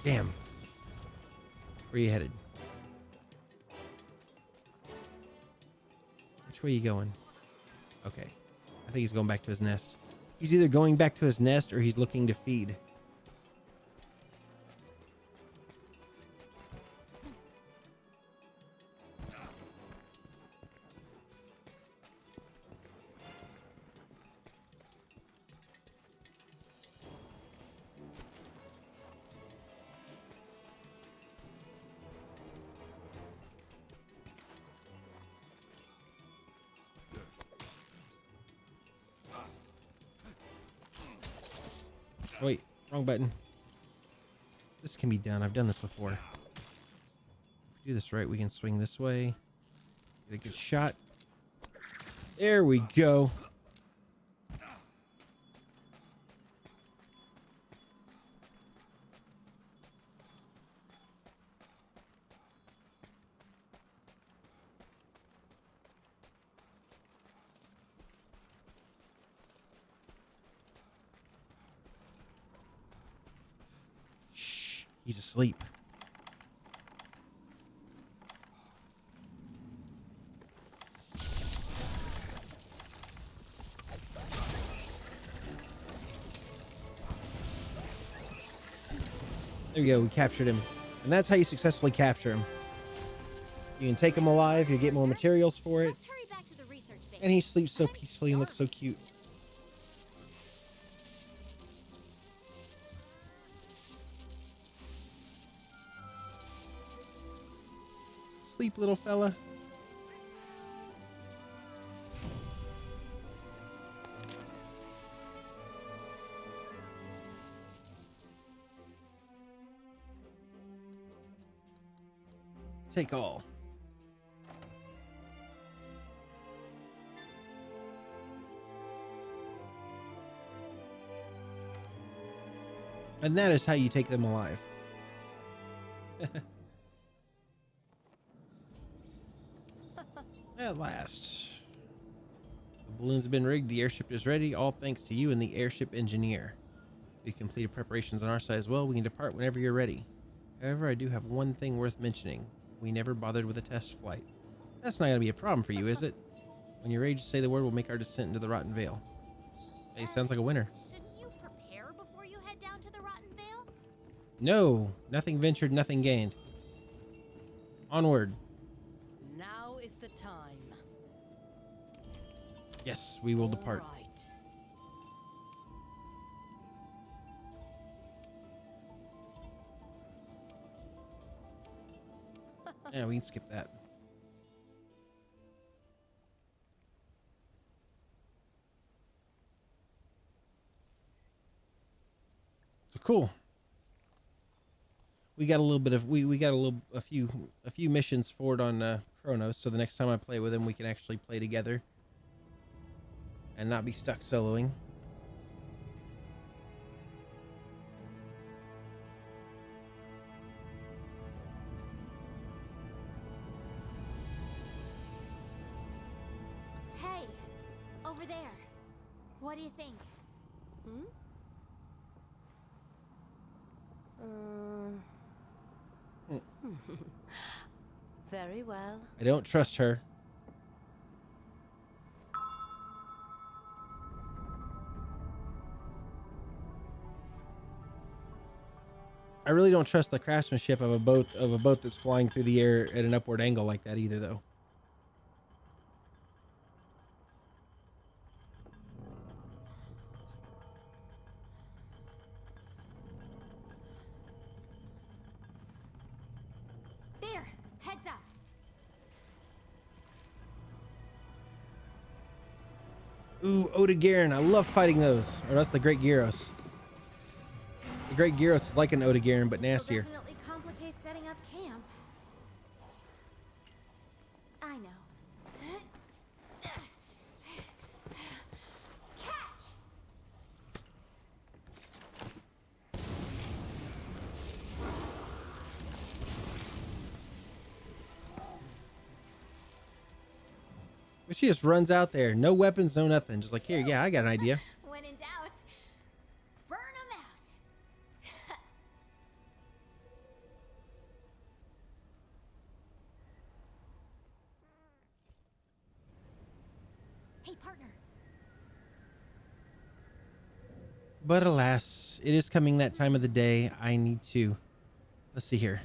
Damn. Where are you headed? Which way are you going? Okay. I think he's going back to his nest. He's either going back to his nest or he's looking to feed. Oh, wait, wrong button. This can be done. I've done this before. If we do this right, we can swing this way. Get a good shot. There we go. Shh, he's asleep. There we go, we captured him. And that's how you successfully capture him. You can take him alive, you get more materials for it, Let's hurry back to the research base. and he sleeps so peacefully and looks so cute. Sleep, little fella. Take all. And that is how you take them alive. At last. The balloons have been rigged. The airship is ready. All thanks to you and the airship engineer. We've completed preparations on our side as well. We can depart whenever you're ready. However, I do have one thing worth mentioning. We never bothered with a test flight. That's not going to be a problem for you, is it? When you're ready to say the word, we'll make our descent into the Rotten Vale. Hey, sounds like a winner. Shouldn't you prepare before you head down to the Rotten Vale? No, nothing ventured, nothing gained. Onward. Now is the time. Yes, we will depart. All right. Yeah, we can skip that. So cool. We got a little bit of a few missions forward on Chronos, so the next time I play with him, we can actually play together and not be stuck soloing. Hey, over there. What do you think? Very well. I don't trust her. I really don't trust the craftsmanship of a boat that's flying through the air at an upward angle like that either, though. There, heads up. Ooh, Oda Garen. I love fighting those. Or that's the Great Gyros. The Great Gyros is like an Oda Garen, but nastier. This will definitely complicate setting up camp. I know. Catch! But she just runs out there. No weapons, no nothing. Just like, here, yeah, I got an idea. When in doubt, burn them out. Hey, partner. But alas, it is coming that time of the day. I need to... Let's see here.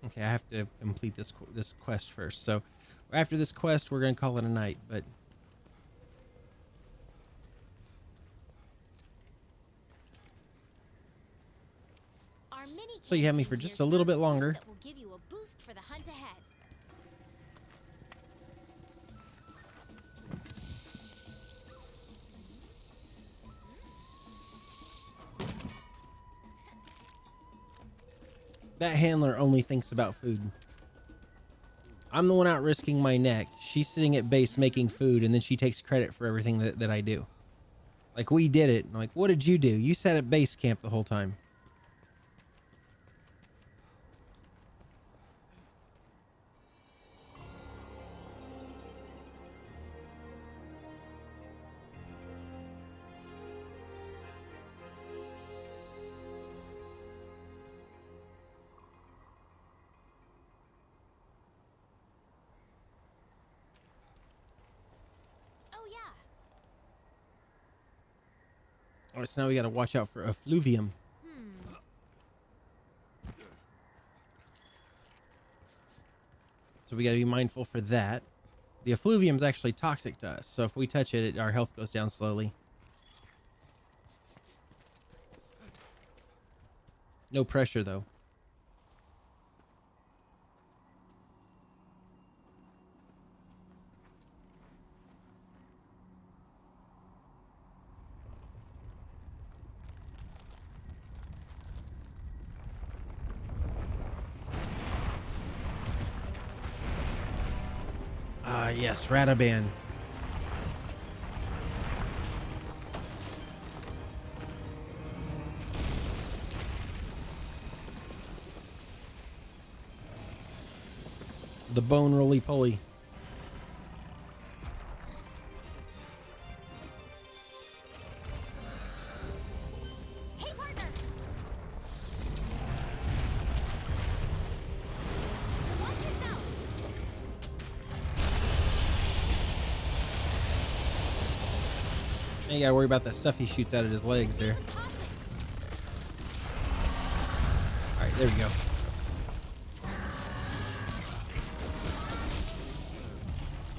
Okay, I have to complete this quest first. So after this quest, we're going to call it a night. But Our mini So you have me canteen for just here a little bit serves food longer. That will give you a boost for the hunt ahead. That handler only thinks about food. I'm the one out risking my neck. She's sitting at base making food, and then she takes credit for everything that I do. Like, we did it. I'm like, what did you do? You sat at base camp the whole time. Oh, yeah. All right, so now we got to watch out for effluvium. So we got to be mindful for that. The effluvium is actually toxic to us, so if we touch it, our health goes down slowly. No pressure, though. Ah, yes, Radaban. The bone roly-poly. Hey, partner! Watch yourself! You gotta worry about that stuff he shoots out of his legs there. Caution! Alright, there we go.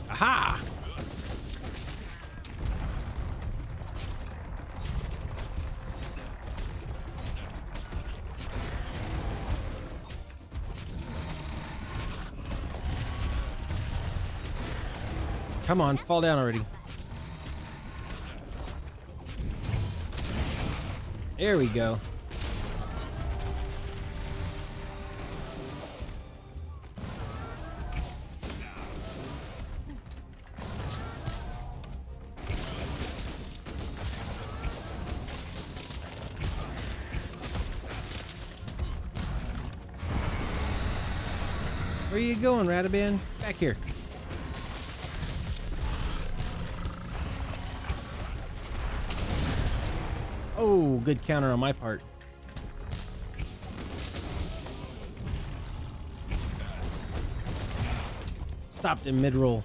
Aha! Come on, fall down already. There we go. Where you going, Radaban? Back here. Oh, good counter on my part. Stopped in mid-roll.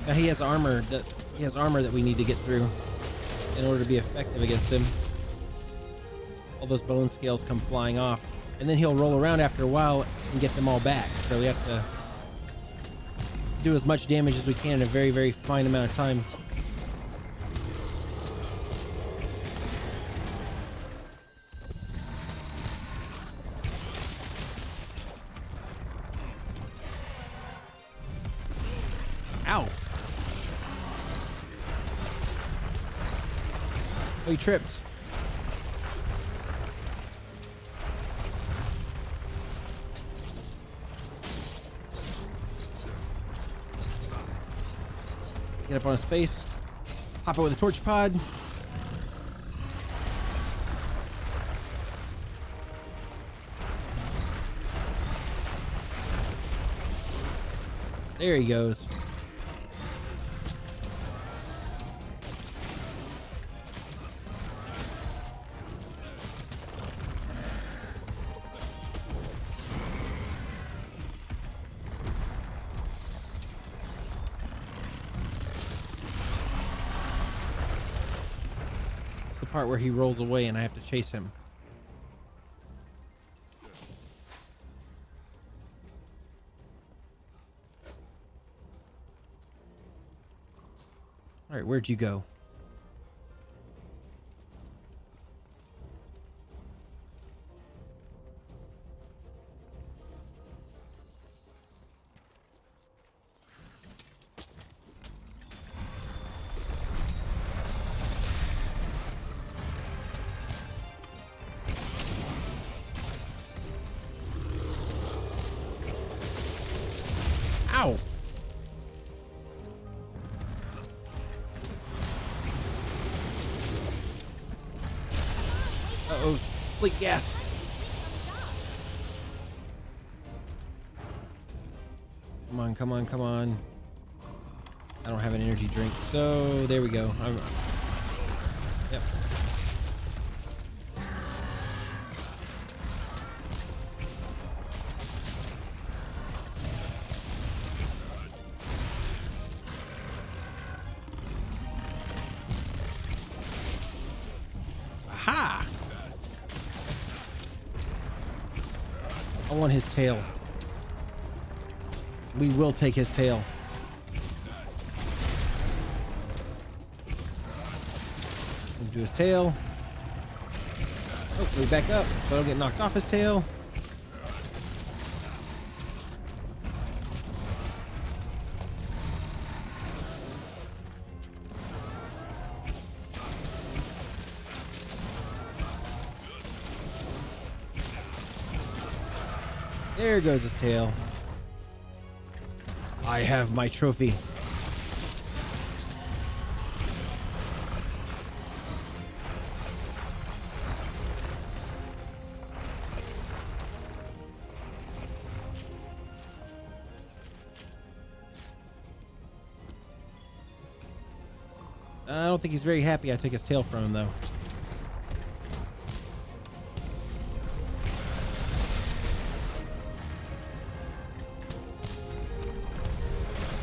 Now he has armor that we need to get through in order to be effective against him. All those bone scales come flying off, and then he'll roll around after a while and get them all back. So we have to do as much damage as we can in a very, very fine amount of time. Ow! Oh, he tripped. Get up on his face. Hop it with a torch pod. There he goes. It's the part where he rolls away and I have to chase him. All right, where'd you go? Uh-oh, sleep gas. Come on, come on, come on. I don't have an energy drink, so there we go. Yep. Aha! I want his tail. We will take his tail. Move to his tail. Oh, move back up so I don't get knocked off his tail. There goes his tail. I have my trophy. I don't think he's very happy I took his tail from him, though.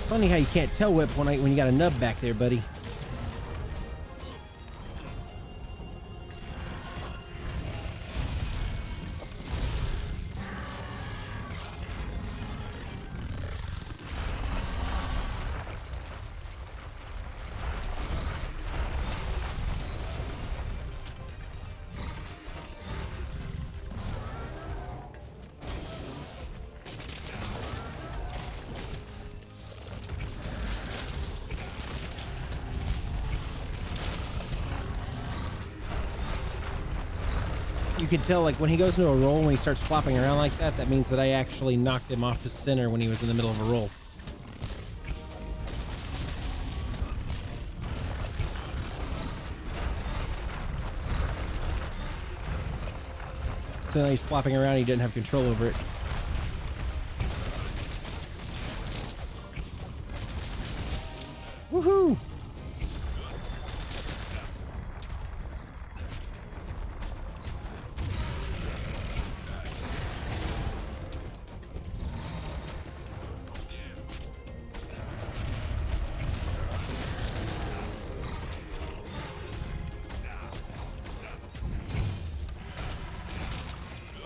Funny how you can't tell whip when you got a nub back there, buddy. You can tell, like, when he goes into a roll, when he starts flopping around like that, that means that I actually knocked him off his center when he was in the middle of a roll. So now he's flopping around, he didn't have control over it. Woohoo!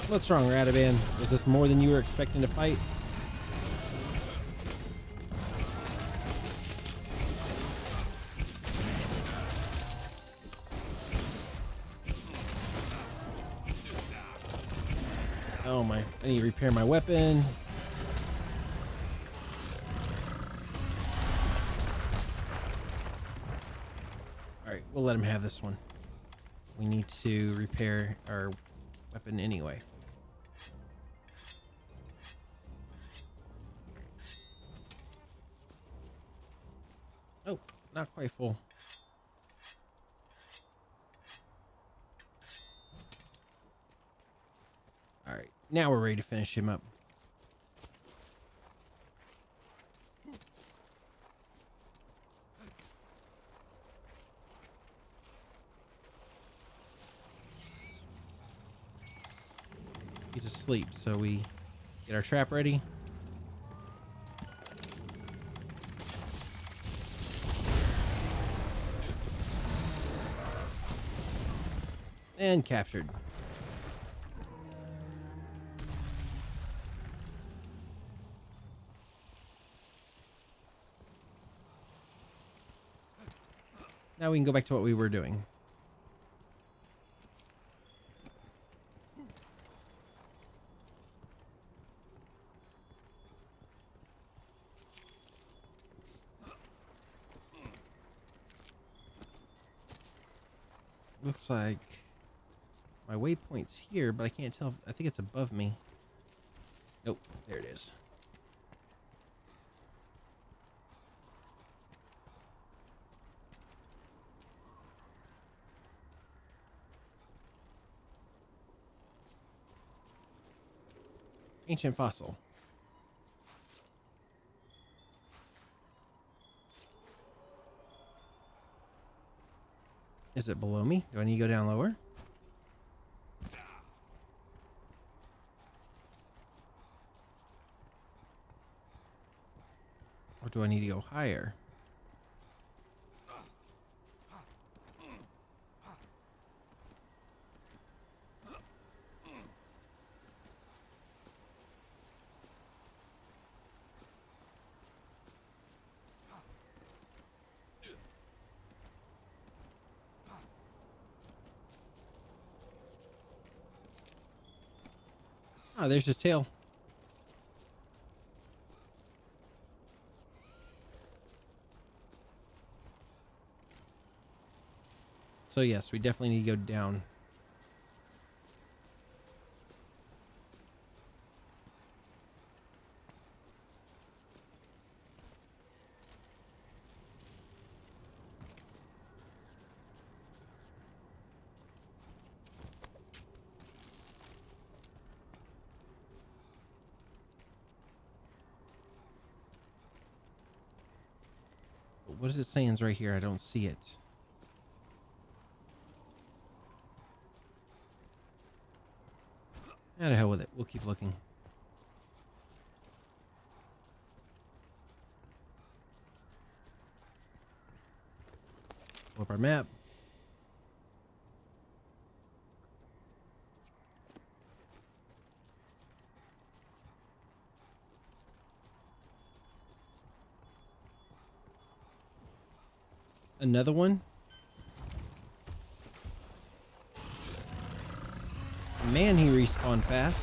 What's wrong, Radaban? Was this more than you were expecting to fight? Oh my, I need to repair my weapon. Alright, we'll let him have this one. We need to repair our weapon anyway. Oh, not quite full. All right, now we're ready to finish him up. He's asleep, so we get our trap ready. And captured. Now we can go back to what we were doing. Looks like my waypoint's here, but I can't tell. I think it's above me. Nope, there it is. Ancient fossil. Is it below me? Do I need to go down lower? Or do I need to go higher? Ah, there's his tail. So yes, we definitely need to go down. What is it saying right here? I don't see it. Ah, to hell with it. We'll keep looking. Pull up our map. Another one? Man, he respawned fast.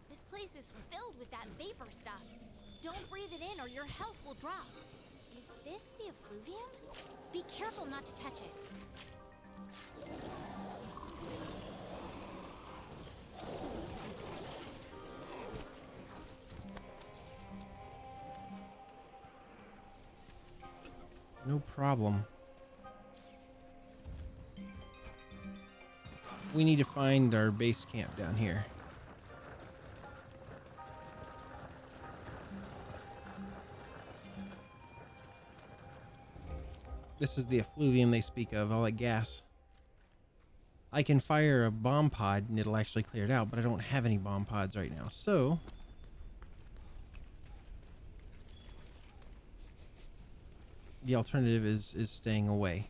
This place is filled with that vapor stuff. Don't breathe it in or your health will drop. Is this the effluvium? Be careful not to touch it. No problem. We need to find our base camp down here. This is the effluvium they speak of, all that gas. I can fire a bomb pod and it'll actually clear it out, but I don't have any bomb pods right now, so... the alternative is staying away.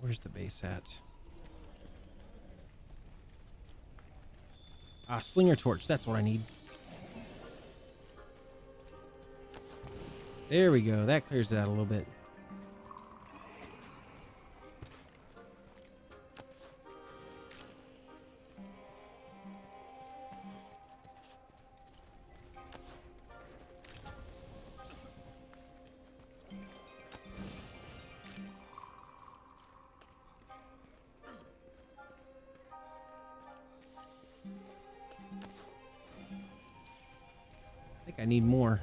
Where's the base at? Ah, slinger torch. That's what I need. There we go. That clears it out a little bit. I think I need more.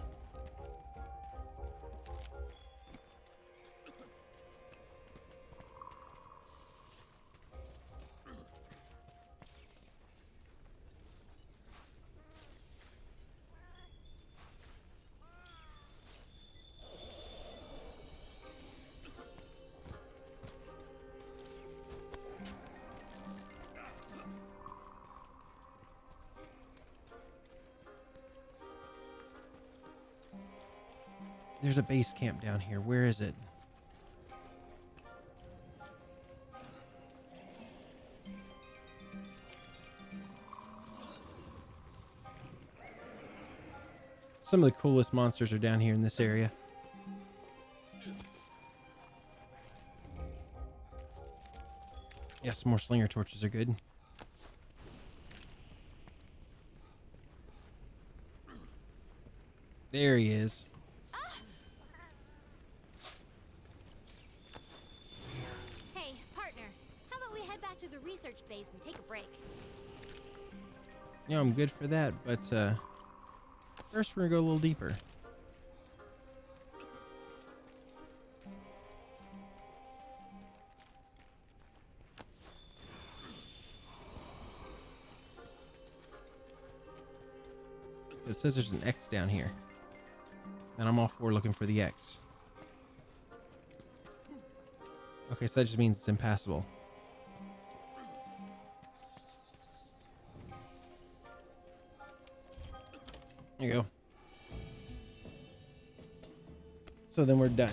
There's a base camp down here. Where is it? Some of the coolest monsters are down here in this area. Yeah, some more slinger torches are good. There he is. Hey, partner. How about we head back to the research base and take a break? Yeah, I'm good for that, but first we're gonna go a little deeper. It says there's an X down here, and I'm all for looking for the X. Okay, so that just means it's impassable. There you go. So then we're done.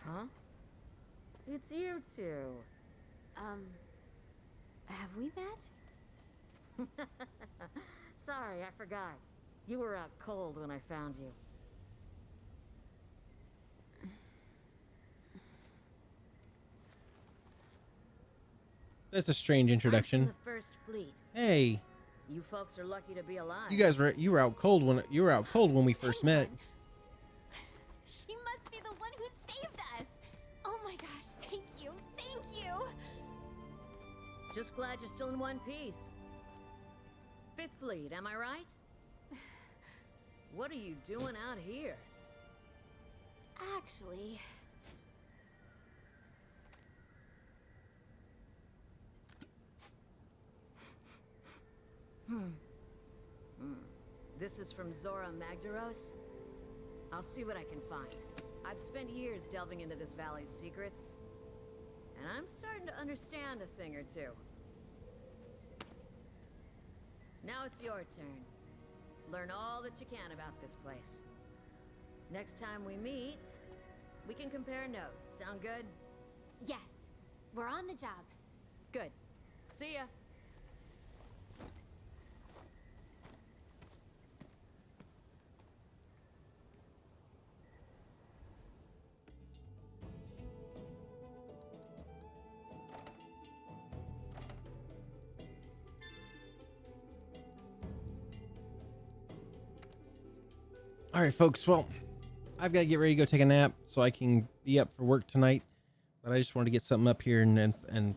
Huh? It's you two. Have we met? Sorry, I forgot. You were out cold when I found you. That's a strange introduction. I'm from the First Fleet. Hey, You folks are lucky to be alive. you were out cold when we first met. She must be the one who saved us. Oh my gosh, thank you. Thank you. Just glad you're still in one piece. Fifth Fleet, am I right? What are you doing out here? Actually, This is from Zora Magdaros? I'll see what I can find. I've spent years delving into this valley's secrets, and I'm starting to understand a thing or two. Now it's your turn. Learn all that you can about this place. Next time we meet, we can compare notes. Sound good? yes, we're on the job. Good. See ya. All right, folks. Well, I've got to get ready to go take a nap so I can be up for work tonight. But I just wanted to get something up here and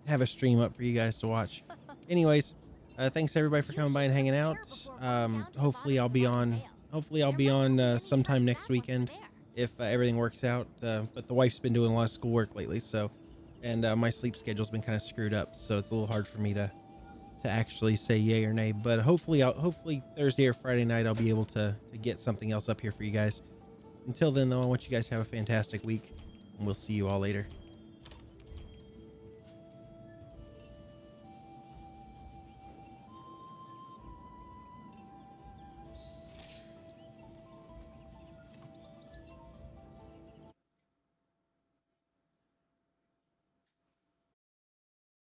have a stream up for you guys to watch. Anyways, thanks everybody for coming by and hanging out. Hopefully I'll be on. Sometime next weekend if everything works out. But the wife's been doing a lot of schoolwork lately, so and my sleep schedule's been kind of screwed up, so it's a little hard for me to actually say yay or nay. But hopefully Thursday or Friday night I'll be able to get something else up here for you guys. Until then, though, I want you guys to have a fantastic week, and we'll see you all later.